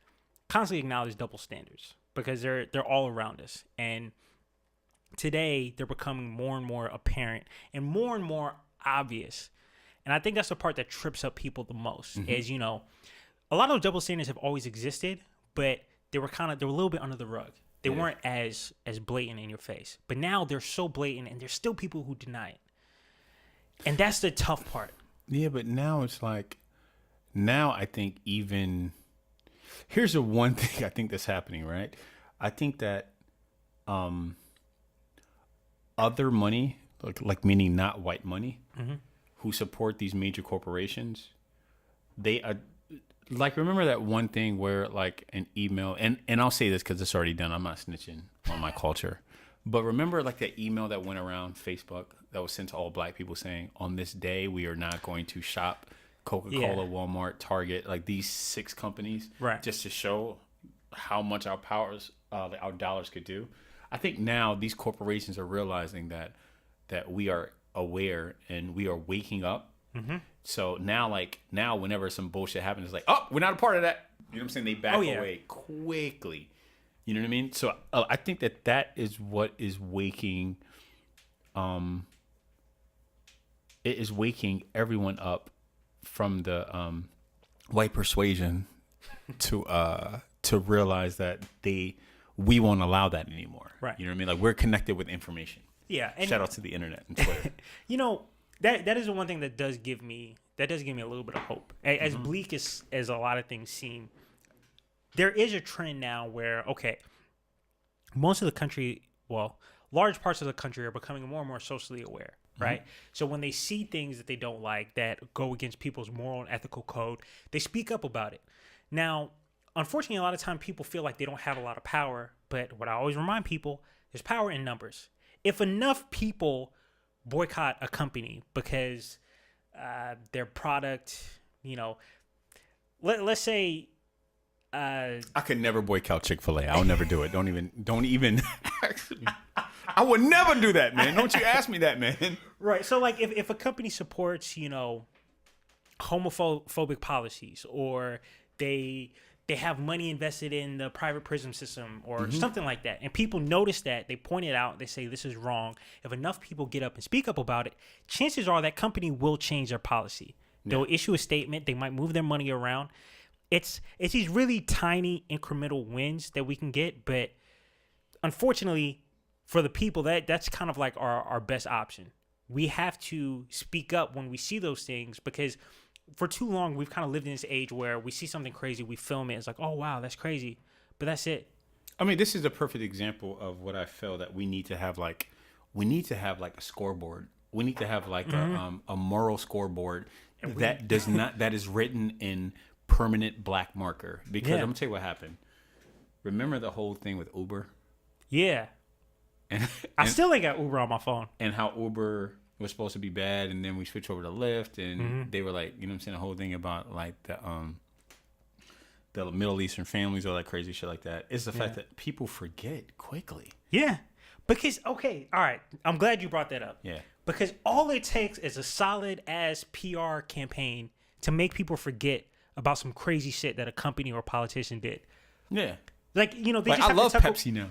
double standards because they're all around us. And today they're becoming more and more apparent and more obvious. And I think that's the part that trips up people the most is, you know, a lot of double standards have always existed, but they were a little bit under the rug. They weren't as blatant in your face. But now they're so blatant and there's still people who deny it. And that's the tough part. Yeah, but now it's like, I think even, here's the one thing I think that's happening, right? I think that other money, like meaning not white money, who support these major corporations, they are, like, remember that one thing where like an email, and I'll say this because it's already done, I'm not snitching on my culture, but remember like that email that went around Facebook that was sent to all black people saying, on this day, we are not going to shop Coca-Cola, Walmart, Target, like these 6 companies, right? Just to show how much our dollars could do. I think now these corporations are realizing that we are aware and we are waking up. So now whenever some bullshit happens, it's like, oh, we're not a part of that. You know what I'm saying? They back away quickly. You know what I mean? So I think that is what is waking. It is waking everyone up from the white persuasion to realize that we won't allow that anymore. Right. You know what I mean? Like, we're connected with information. Yeah. And shout out to the internet and Twitter. You know, that is the one thing that does give me that does give me a little bit of hope. As bleak as a lot of things seem, there is a trend now where, okay, most of the country, well, large parts of the country are becoming more and more socially aware, right? So when they see things that they don't like that go against people's moral and ethical code, they speak up about it. Now, unfortunately, a lot of time people feel like they don't have a lot of power, but what I always remind people, there's power in numbers. If enough people boycott a company because their product, you know, let's say, I could never boycott Chick-fil-A. I'll never do it. Don't even. I would never do that, man. Don't you ask me that, man. Right. So, like, if a company supports, you know, homophobic policies, or they have money invested in the private prison system or something like that, and people notice that, they point it out, they say this is wrong. If enough people get up and speak up about it, chances are that company will change their policy. They'll issue a statement. They might move their money around. It's these really tiny incremental wins that we can get, but unfortunately for the people, that's kind of like our best option. We have to speak up when we see those things, because for too long we've kind of lived in this age where we see something crazy, we film it, it's like, oh wow, that's crazy, but that's it. I mean, this is a perfect example of what I feel that we need to have like a scoreboard. We need to have like a moral scoreboard that is written in permanent black marker, because I'm gonna tell you what happened. Remember the whole thing with Uber? Yeah. And I still ain't got Uber on my phone. And how Uber was supposed to be bad, and then we switched over to Lyft, and they were like, you know what I'm saying, the whole thing about like the Middle Eastern families, all that crazy shit like that. It's the fact that people forget quickly. Yeah. Because, okay, all right, I'm glad you brought that up. Yeah. Because all it takes is a solid ass PR campaign to make people forget about some crazy shit that a company or a politician did. Yeah. Like, you know, they like, just I love Pepsi now.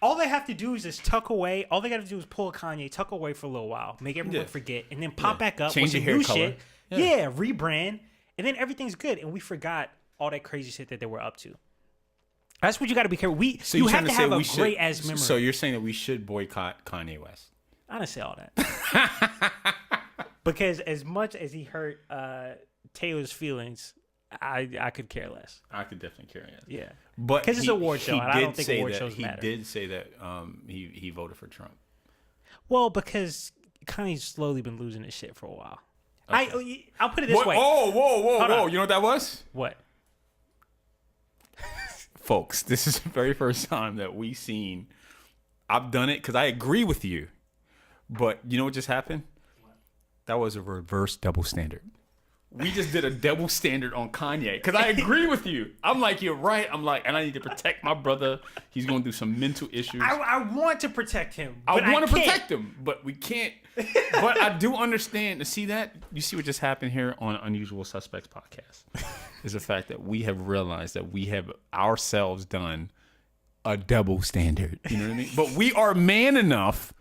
All they have to do is just tuck away. All they got to do is pull a Kanye, tuck away for a little while, make everyone forget, and then pop back up Change with your some hair new color. shit. Yeah, rebrand, and then everything's good. And we forgot all that crazy shit that they were up to. That's what you got to be careful. You have to have a great ass memory. So you're saying that we should boycott Kanye West? I didn't say all that. Because as much as he hurt Taylor's feelings, I could care less. I could definitely care less. Yeah, but because it's a award show, and I don't think award shows matter. He did say that he voted for Trump. Well, because Kanye's slowly been losing his shit for a while. Okay. I'll put it this way. Whoa! You know what that was? What? Folks, this is the very first time that we seen. I've done it because I agree with you, but you know what just happened? What? That was a reverse double standard. We just did a double standard on Kanye because I agree with you. I'm like, you're right. I'm like, and I need to protect my brother. He's going through some mental issues. I want to protect him. I want to protect him, but we can't. But I do understand. See that? You see what just happened here on Unusual Suspects podcast is the fact that we have realized that we have ourselves done a double standard. You know what I mean? But we are man enough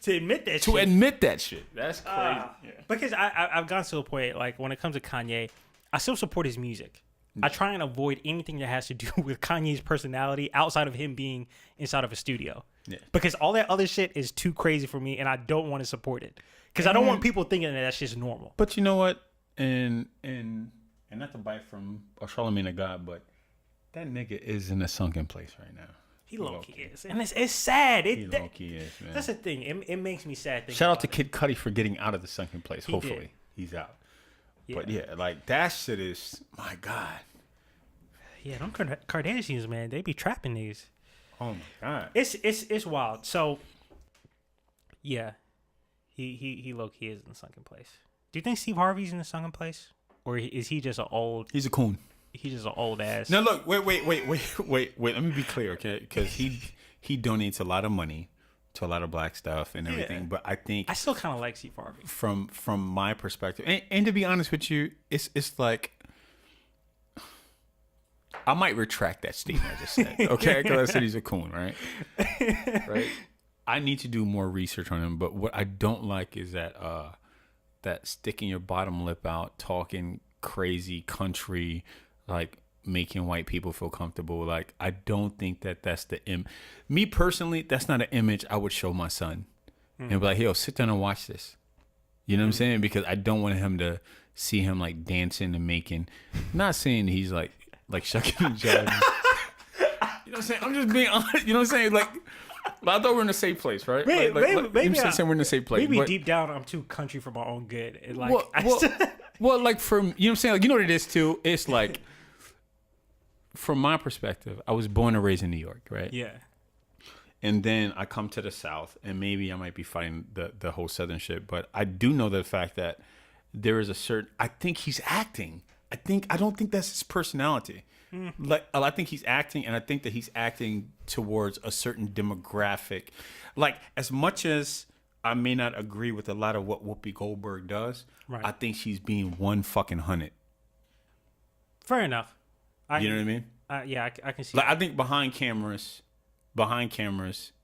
to admit that shit. That's crazy. Because I've gone to a point, like, when it comes to Kanye, I still support his music. I try and avoid anything that has to do with Kanye's personality outside of him being inside of a studio. Yeah. Because all that other shit is too crazy for me, and I don't want to support it. Because I don't want people thinking that that's just normal. But you know what? And not to bite from a Charlemagne of God, but that nigga is in a sunken place right now. He low-key is. And it's sad. He low-key is, man. That's the thing. It makes me sad. Shout out to Kid Cudi for getting out of the sunken place. Hopefully. He's out. Yeah. But yeah, like, that shit is, my God. Yeah, them Kardashians, man, they be trapping these. Oh, my God. It's wild. So, yeah, he low-key is in the sunken place. Do you think Steve Harvey's in the sunken place? Or is he just an old... He's a coon. He's just an old ass. Now look, wait. Let me be clear, okay? Because he donates a lot of money to a lot of black stuff and everything. Yeah. But I think I still kind of like Steve Harvey from my perspective. And to be honest with you, it's like I might retract that statement I just said, okay? Because I said he's a coon, right? Right. I need to do more research on him. But what I don't like is that sticking your bottom lip out, talking crazy country. Like making white people feel comfortable. Like, I don't think that's the me personally, that's not an image I would show my son. And be like, yo, sit down and watch this. You know what I'm saying? Because I don't want him to see him like dancing and making. Not saying he's like shucking and jiving. You know what I'm saying? I'm just being honest. You know what I'm saying? Like, I thought we were in a safe place, right? Maybe saying we're in a safe place. Maybe but, deep down, I'm too country for my own good. And like, well, like from, you know what I'm saying? Like, you know what it is too? It's like, from my perspective, I was born and raised in New York, right? Yeah. And then I come to the South, and maybe I might be fighting the whole Southern shit, but I do know the fact that there is a certain. I think he's acting. I don't think that's his personality. Like, I think he's acting, and I think that he's acting towards a certain demographic. Like, as much as I may not agree with a lot of what Whoopi Goldberg does, right. I think she's being one fucking hundred. Fair enough. You know what I mean? Yeah, I can see. Like, that. I think behind cameras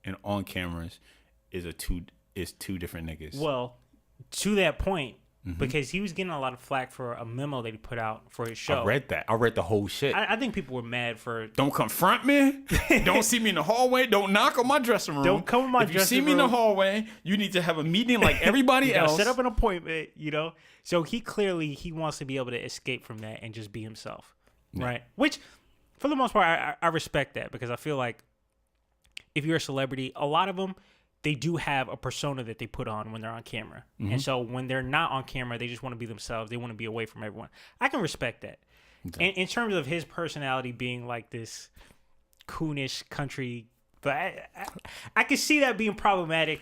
and on cameras is two different niggas. Well, to that point, because he was getting a lot of flack for a memo that he put out for his show. I read that. I read the whole shit. I think people were mad for. Don't confront me. Don't see me in the hallway. Don't knock on my dressing room. Don't come in my dressing room. If you see me in the hallway, you need to have a meeting like everybody else. Set up an appointment, you know? So he wants to be able to escape from that and just be himself, right? Which, for the most part, I respect that, because I feel like if you're a celebrity, a lot of them, they do have a persona that they put on when they're on camera. And so when they're not on camera, they just want to be themselves. They want to be away from everyone. I can respect that. Okay. And in terms of his personality being like this coonish country, but I can see that being problematic.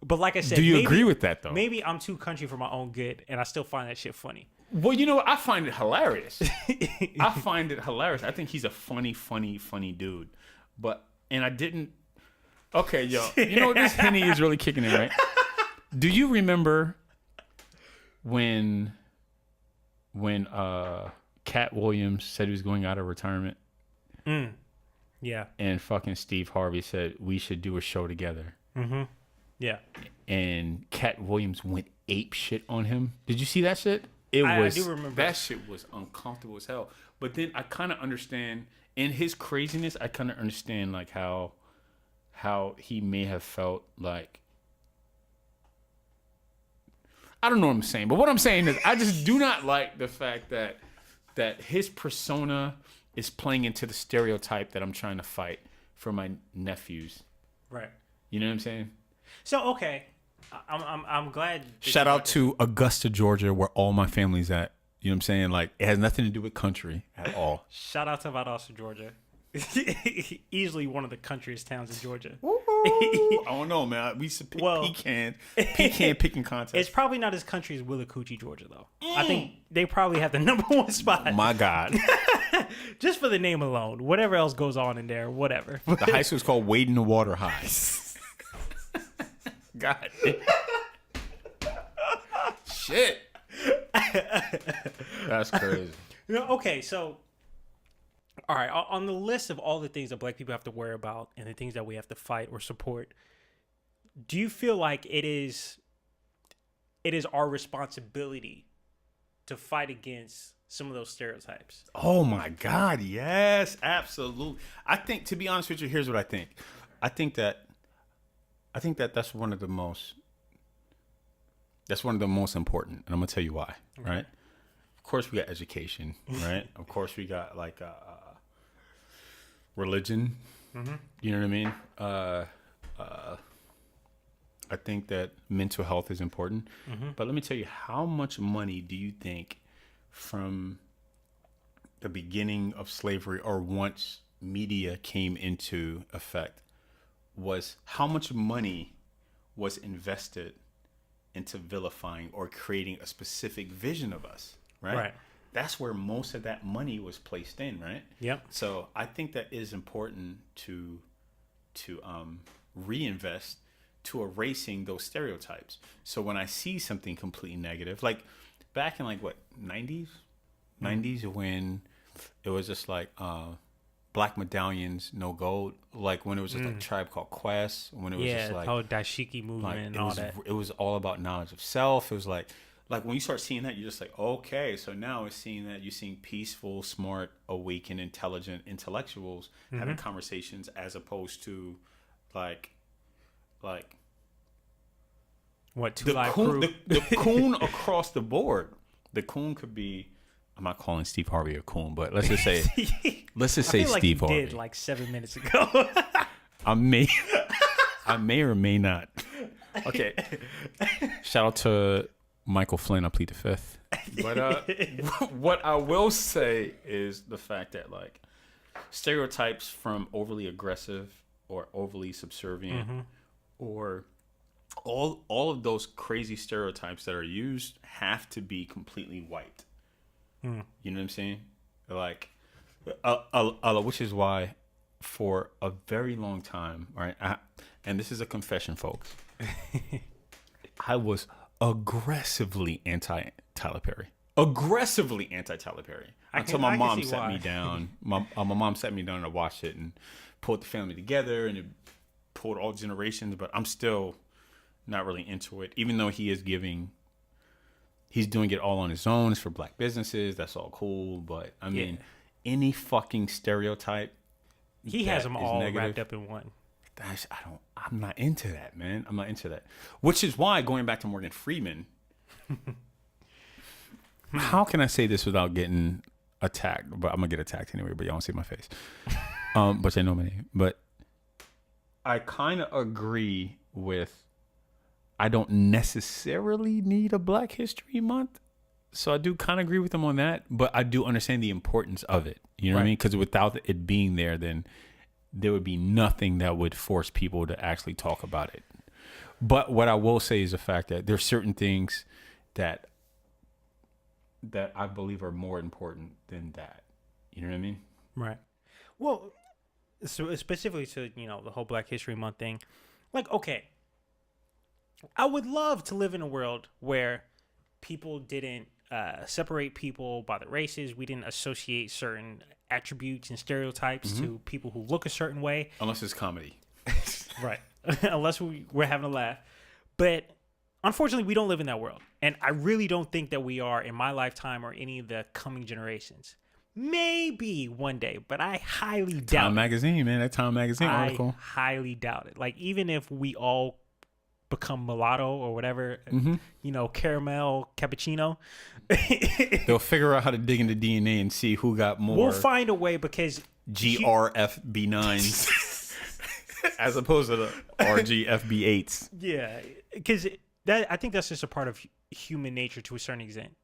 But like I said, do you agree with that, though? Maybe I'm too country for my own good, and I still find that shit funny. Well, you know what? I find it hilarious. I find it hilarious. I think he's a funny dude. And I didn't... Okay, yo. You know, this Henny is really kicking it, right? Do you remember when Cat Williams said he was going out of retirement? Yeah. And fucking Steve Harvey said, we should do a show together. Yeah. And Cat Williams went ape shit on him. Did you see that shit? I do remember. That shit was uncomfortable as hell. But then I kind of understand, in his craziness, I kind of understand like how he may have felt like, I don't know what I'm saying, but what I'm saying is I just do not like the fact that his persona is playing into the stereotype that I'm trying to fight for my nephews. Right. You know what I'm saying? So, okay. I'm glad. Shout out to Augusta, Georgia, where all my family's at. You know what I'm saying? Like, it has nothing to do with country at all. Shout out to Valdosta, Georgia. Easily one of the countryest towns in Georgia. I don't know, man. We used to pick pecan picking contest. It's probably not as country as Willacoochee, Georgia, though. I think they probably have the #1 spot. My God. Just for the name alone. Whatever else goes on in there, whatever. The high school is called Wade in the Water High. God. Shit. That's crazy. You know, okay, so all right, on the list of all the things that black people have to worry about and the things that we have to fight or support, do you feel like it is our responsibility to fight against some of those stereotypes? Oh my God, yes, absolutely. I think, to be honest with you, here's what I think. I think that that's one of the most important, and I'm gonna tell you why. Okay. Right? Of course, we got education, right? Of course, we got like religion. You know what I mean? I think that mental health is important. But let me tell you, how much money do you think from the beginning of slavery, or once media came into effect, how much money was invested into vilifying or creating a specific vision of us, right? That's where most of that money was placed in, right? Yep. So I think that is important to reinvest to erasing those stereotypes. So when I see something completely negative, like back in like what, 90s when it was just like black medallions, no gold, like when it was just like Tribe Called Quest, when it was just like the whole dashiki movement, like, and all that. It was all about knowledge of self. It was like when you start seeing that, you're just like, okay, so now it's seeing that you're seeing peaceful, smart, awakened, intelligent intellectuals having conversations, as opposed to like What, Two The Live coon, Crew? the coon across the board. The coon could be. I'm not calling Steve Harvey a coon, but let's just say I feel like Steve you Harvey. did like 7 minutes ago. I may or may not. Okay. Shout out to Michael Flynn. I plead the fifth. But what I will say is the fact that like stereotypes from overly aggressive or overly subservient or all of those crazy stereotypes that are used have to be completely white. You know what I'm saying? Like, which is why for a very long time, right? And this is a confession, folks. I was aggressively anti Tyler Perry. Aggressively anti Tyler Perry. Until my mom sat me down. My mom sat me down and I watched it and pulled the family together and it pulled all generations. But I'm still not really into it, even though he's doing it all on his own. It's for black businesses. That's all cool. But I mean, any fucking stereotype. He has them all wrapped up in one. I'm not into that, man. I'm not into that. Which is why, going back to Morgan Freeman, how can I say this without getting attacked? But I'm gonna get attacked anyway. But y'all don't see my face. But I know my name. But I kind of agree with. I don't necessarily need a Black History Month, so I do kind of agree with him on that. But I do understand the importance of it. You know what I mean? Because without it being there, then there would be nothing that would force people to actually talk about it. But what I will say is the fact that there's certain things that I believe are more important than that. You know what I mean? Right. Well, so specifically to, the whole Black History Month thing, like, okay, I would love to live in a world where people didn't separate people by the races. We didn't associate certain attributes and stereotypes to people who look a certain way. Unless it's comedy. Right. Unless we're having a laugh. But unfortunately, we don't live in that world. And I really don't think that we are in my lifetime or any of the coming generations. Maybe one day, but I highly doubt Time Magazine, man. That Time Magazine article. I highly doubt it. Like, even if we all become mulatto or whatever, caramel cappuccino. They'll figure out how to dig into DNA and see who got more. We'll find a way because GRFB9s as opposed to the RGFB8s. Yeah, because I think that's just a part of human nature to a certain extent.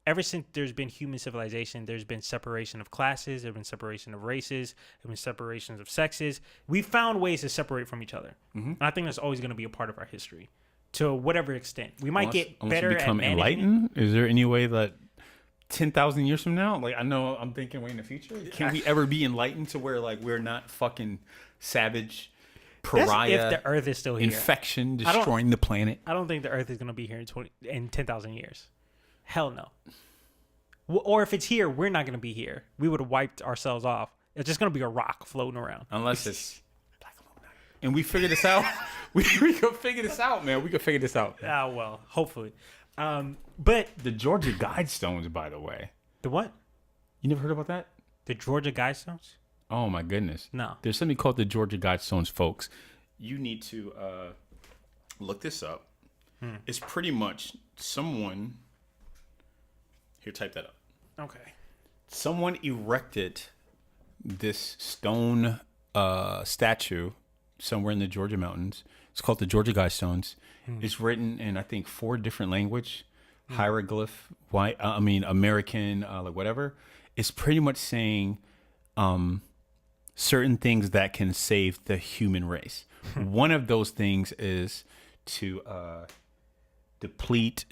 Ever since there's been human civilization, there's been separation of classes, there's been separation of races, there's been separations of sexes. We found ways to separate from each other. And I think that's always going to be a part of our history to whatever extent. We might get better at managing. Enlightened? Is there any way that 10,000 years from now, like, I know I'm thinking way in the future, can we ever be enlightened to where, like, we're not fucking savage pariah? That's if the Earth is still here. Infection destroying the planet. I don't think the Earth is going to be here in 10,000 years. Hell no. Or if it's here, we're not going to be here. We would have wiped ourselves off. It's just going to be a rock floating around. Unless it's Black Illuminati. And we figured this out. we could figure this out, man. We could figure this out. Well, hopefully. But the Georgia Guidestones, by the way. The what? You never heard about that? The Georgia Guidestones? Oh, my goodness. No. There's something called the Georgia Guidestones, folks. You need to look this up. It's pretty much someone... Here, type that up. Okay. Someone erected this stone statue somewhere in the Georgia mountains. It's called the Georgia Guidestones. It's written in, I think, 4 different language, hieroglyph, American, like whatever. It's pretty much saying certain things that can save the human race. One of those things is to deplete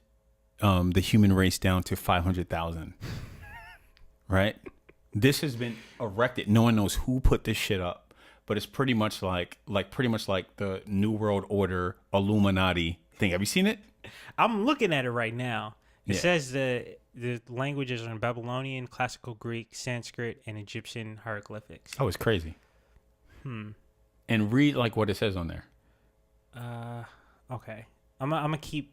the human race down to 500,000. Right? This has been erected. No one knows who put this shit up, but it's pretty much like the New World Order Illuminati thing. Have you seen it? I'm looking at it right now. It says the languages are in Babylonian, Classical Greek, Sanskrit, and Egyptian hieroglyphics. Oh, it's crazy. And read like what it says on there. Okay. I'm gonna keep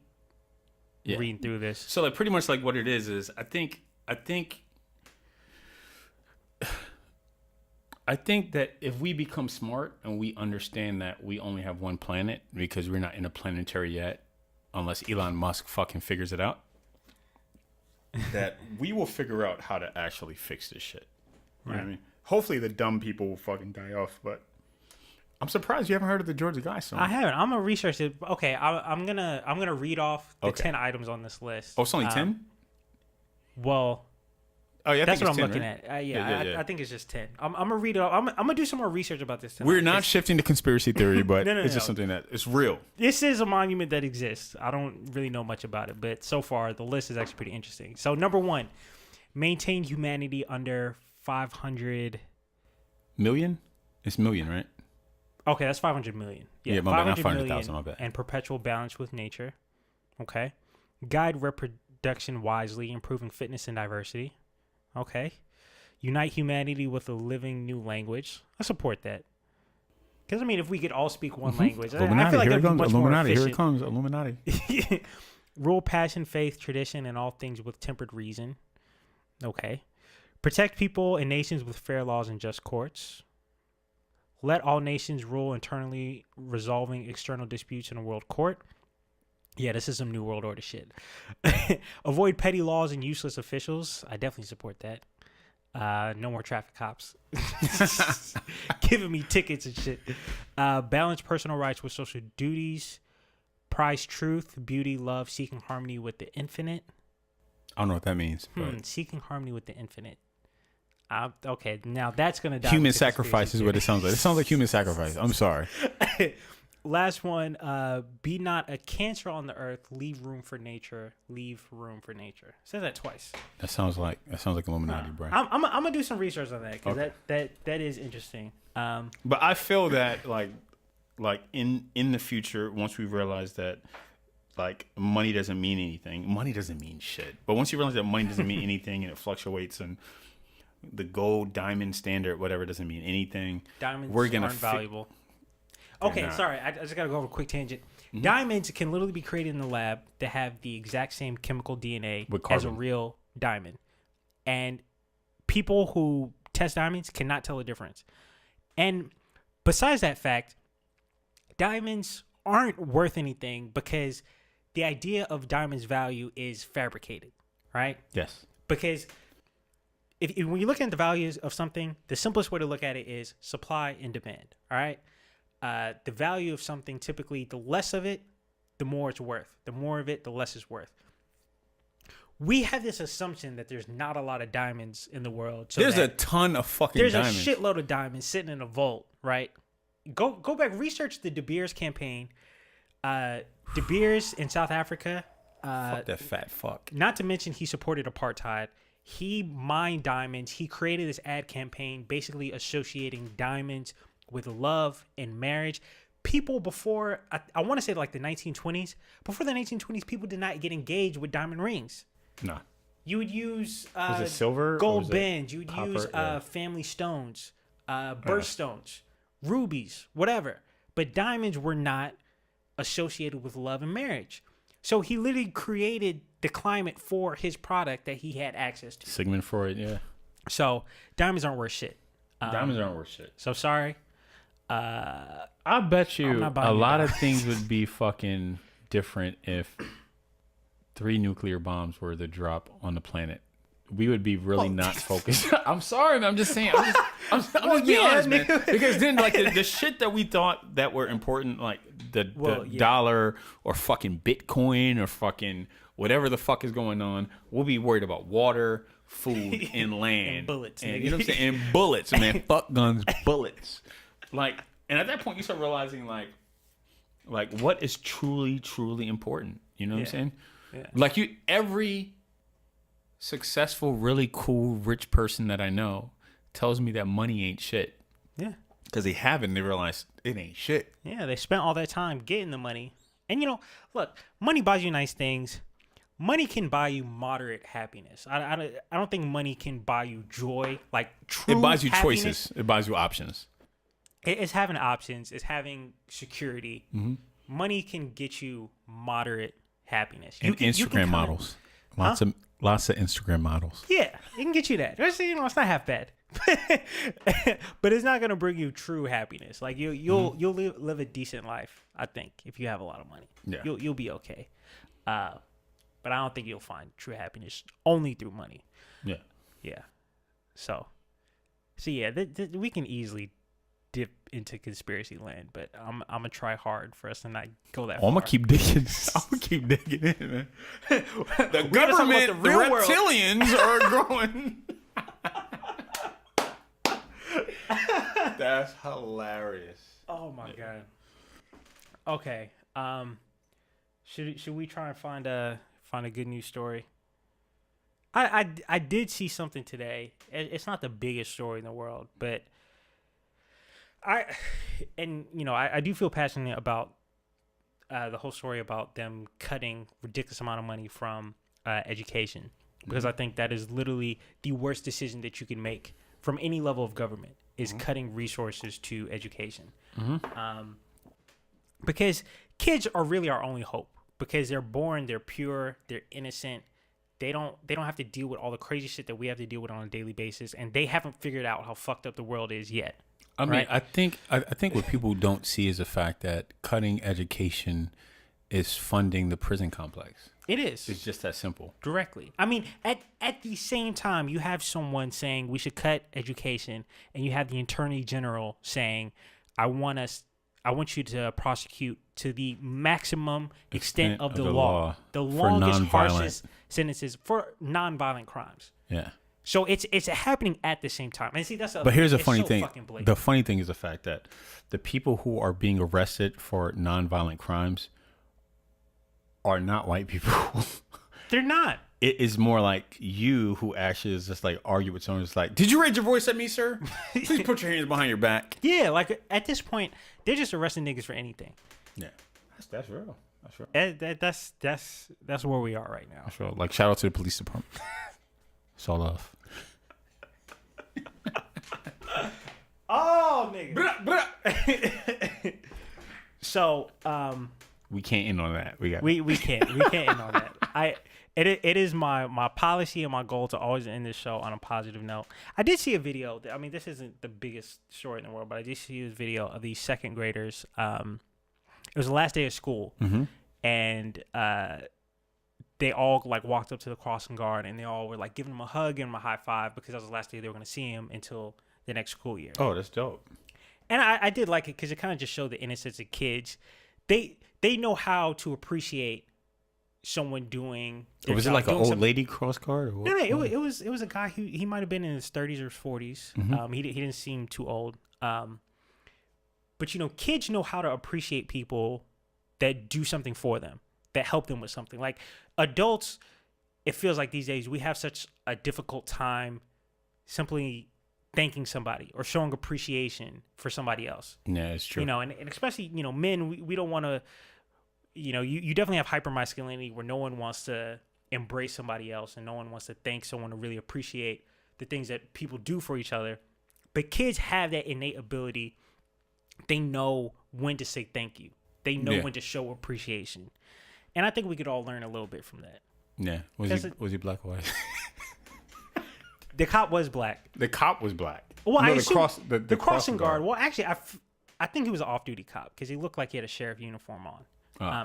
reading through this. So like pretty much like what it is I think that if we become smart and we understand that we only have one planet because we're not interplanetary yet, unless Elon Musk fucking figures it out, that we will figure out how to actually fix this shit. You know what I mean? Hopefully the dumb people will fucking die off, but I'm surprised you haven't heard of the Georgia Guidestones. I haven't. I'm gonna research it. Okay, I'm gonna read off the 10 items on this list. Oh, it's only 10? Well, yeah, that's what I'm 10, looking right? at. I think it's just 10. I'm gonna read it. I'm gonna do some more research about this tonight. We're not shifting to conspiracy theory, but No. it's just something that it's real. This is a monument that exists. I don't really know much about it, but so far the list is actually pretty interesting. So number 1, maintain humanity under 500 million. It's million, right? Okay, that's 500 million. Yeah, my bad. Not 500,000, 500,000, my bad. and perpetual balance with nature. Okay, guide reproduction wisely, improving fitness and diversity. Okay, unite humanity with a living new language. I support that. Because, I mean, if we could all speak one language, Illuminati, I feel like here it'd be much Illuminati, more here it efficient. comes. Illuminati. Rule passion, faith, tradition, and all things with tempered reason. Okay. Protect people and nations with fair laws and just courts. Let all nations rule internally, resolving external disputes in a world court. Yeah, this is some New World Order shit. Avoid petty laws and useless officials. I definitely support that. No more traffic cops giving me tickets and shit. Balance personal rights with social duties. Prize truth, beauty, love, seeking harmony with the infinite. I don't know what that means. But Seeking harmony with the infinite. Okay, now that's going to die. human sacrifice is what it sounds like. It sounds like human sacrifice. I'm sorry. Last one, be not a cancer on the earth, leave room for nature, leave room for nature. It says that twice. That sounds like Illuminati, bro. I'm gonna do some research on that because that is interesting. But I feel that like in the future, once we realize that like money doesn't mean anything, money doesn't mean shit. But once you realize that money doesn't mean anything and it fluctuates and the gold, diamond standard, whatever, doesn't mean anything. Diamonds we're gonna aren't valuable. Okay, not. sorry. I just got to go over a quick tangent. Mm-hmm. Diamonds can literally be created in the lab to have the exact same chemical DNA With as a carbon. real diamond. And people who test diamonds cannot tell the difference. And besides that fact, diamonds aren't worth anything because the idea of diamonds' value is fabricated, right? Yes. Because if when you look at the values of something, the simplest way to look at it is supply and demand, all right? The value of something, typically, the less of it, the more it's worth. The more of it, the less it's worth. We have this assumption that there's not a lot of diamonds in the world. So there's a ton of fucking there's diamonds. a shitload of diamonds sitting in a vault, right? Go back, research the De Beers campaign. De Beers in South Africa. Fuck that fat fuck. Not to mention he supported apartheid. He mined diamonds. He created this ad campaign basically associating diamonds with love and marriage. People before, I want to say like the 1920s, before the 1920s, people did not get engaged with diamond rings. Nah. You would use Was it silver or gold was it bands. You would copper? use Yeah. family stones, birthstones, rubies, whatever. But diamonds were not associated with love and marriage. So he literally created the climate for his product that he had access to. Sigmund Freud, yeah. So diamonds aren't worth shit. Diamonds aren't worth shit. So sorry. I bet you not buying a your lot of diamonds. things would be fucking different if 3 nuclear bombs were to drop on the planet. We would be really not focused. I'm sorry, man. I'm just saying. I'm just being honest, man. Because then, like, the shit that we thought that were important, like the dollar or fucking Bitcoin or fucking whatever the fuck is going on, we'll be worried about water, food, and land. And bullets, And, nigga. you know what I'm saying? And bullets, man. Fuck guns, bullets. Like, and at that point, you start realizing, like what is truly, truly important. You know what I'm saying? Yeah. Like, every successful, really cool, rich person that I know tells me that money ain't shit. Yeah. Because they haven't. They realize it ain't shit. Yeah, they spent all that time getting the money. And, you know, look, money buys you nice things. Money can buy you moderate happiness. I don't think money can buy you joy, like true It buys you happiness. choices. It buys you options. It's having options. It's having security. Mm-hmm. Money can get you moderate happiness. And You Instagram can models. Lots of Instagram models. Yeah, it can get you that. You know, it's not half bad. But it's not gonna bring you true happiness. Like you'll live a decent life, I think, if you have a lot of money. Yeah. You'll be okay. But I don't think you'll find true happiness only through money. Yeah. Yeah. So yeah, we can easily dip into conspiracy land, but I'm gonna try hard for us to not go that far. I'm gonna keep digging. I'm gonna keep digging in, man. The government, the reptilians are growing. That's hilarious. Oh my god. Okay. Should we try and find a good news story? I did see something today. It's not the biggest story in the world, but I do feel passionate about the whole story about them cutting ridiculous amount of money from education, because I think that is literally the worst decision that you can make from any level of government is cutting resources to education. Because kids are really our only hope, because they're born, they're pure, they're innocent. They don't have to deal with all the crazy shit that we have to deal with on a daily basis, and they haven't figured out how fucked up the world is yet. I mean, I think what people don't see is the fact that cutting education is funding the prison complex. It is. It's just that simple. Directly. I mean, at the same time, you have someone saying we should cut education, and you have the Attorney General saying, I want you to prosecute to the maximum extent of the law. The longest, harshest sentences for nonviolent crimes. Yeah. So it's happening at the same time. And see, but here's the funny thing. The funny thing is the fact that the people who are being arrested for nonviolent crimes are not white people. They're not. It is more like you who actually is just like argue with someone. It's like, did you raise your voice at me, sir? Please put your hands behind your back. Yeah, like at this point, they're just arresting niggas for anything. Yeah, that's real. That's real. That's where we are right now. That's real. Like, shout out to the police department. It's all love. Oh, nigga. So, we can't end on that. We can't end on that. It is my policy and my goal to always end this show on a positive note. I did see a video. I mean, this isn't the biggest story in the world, but I did see this video of these second graders. It was the last day of school, and they all like walked up to the crossing guard, and they all were like giving him a hug and him a high five, because that was the last day they were going to see him until the next school year. Oh, that's dope. And I did like it because it kind of just showed the innocence of kids. They know how to appreciate someone doing. Was it like an old lady cross guard? Or what? No, it was a guy who he might have been in his 30s or 40s. He didn't seem too old. But kids know how to appreciate people that do something for them, that help them with something. Like adults, it feels like these days we have such a difficult time simply thanking somebody or showing appreciation for somebody else. Yeah, it's true. And especially, men, we don't want to, you definitely have hypermasculinity where no one wants to embrace somebody else and no one wants to thank someone to really appreciate the things that people do for each other. But kids have that innate ability. They know when to say thank you. They know when to show appreciation. And I think we could all learn a little bit from that. Yeah. Was he black or white? The cop was black. The cop was black. Well, the crossing guard. Well, actually, I think he was an off-duty cop because he looked like he had a sheriff uniform on,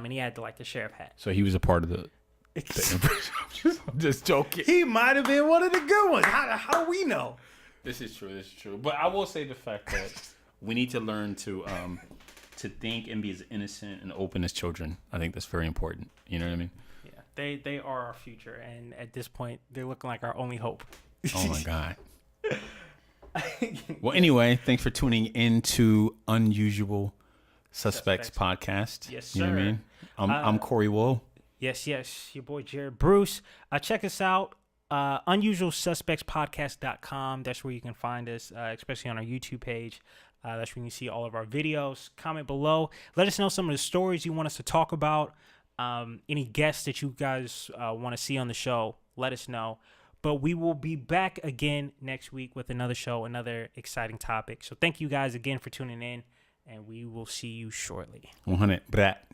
and he had the sheriff hat. So he was a part of the I'm just joking. He might have been one of the good ones. How do we know? This is true. But I will say the fact that we need to learn to think and be as innocent and open as children. I think that's very important. You know what I mean? Yeah, they are our future, and at this point, they're looking like our only hope. Oh my God. Well, anyway, thanks for tuning in to Unusual Suspects Podcast. Yes, sir. You know what I mean? I'm Cory Wool. Yes, your boy Jared Bruce. Check us out, unusualsuspectspodcast.com. That's where you can find us, especially on our YouTube page. That's where you can see all of our videos. Comment below. Let us know some of the stories you want us to talk about. Any guests that you guys want to see on the show, let us know. But we will be back again next week with another show, another exciting topic. So thank you guys again for tuning in, and we will see you shortly. 100. Brat.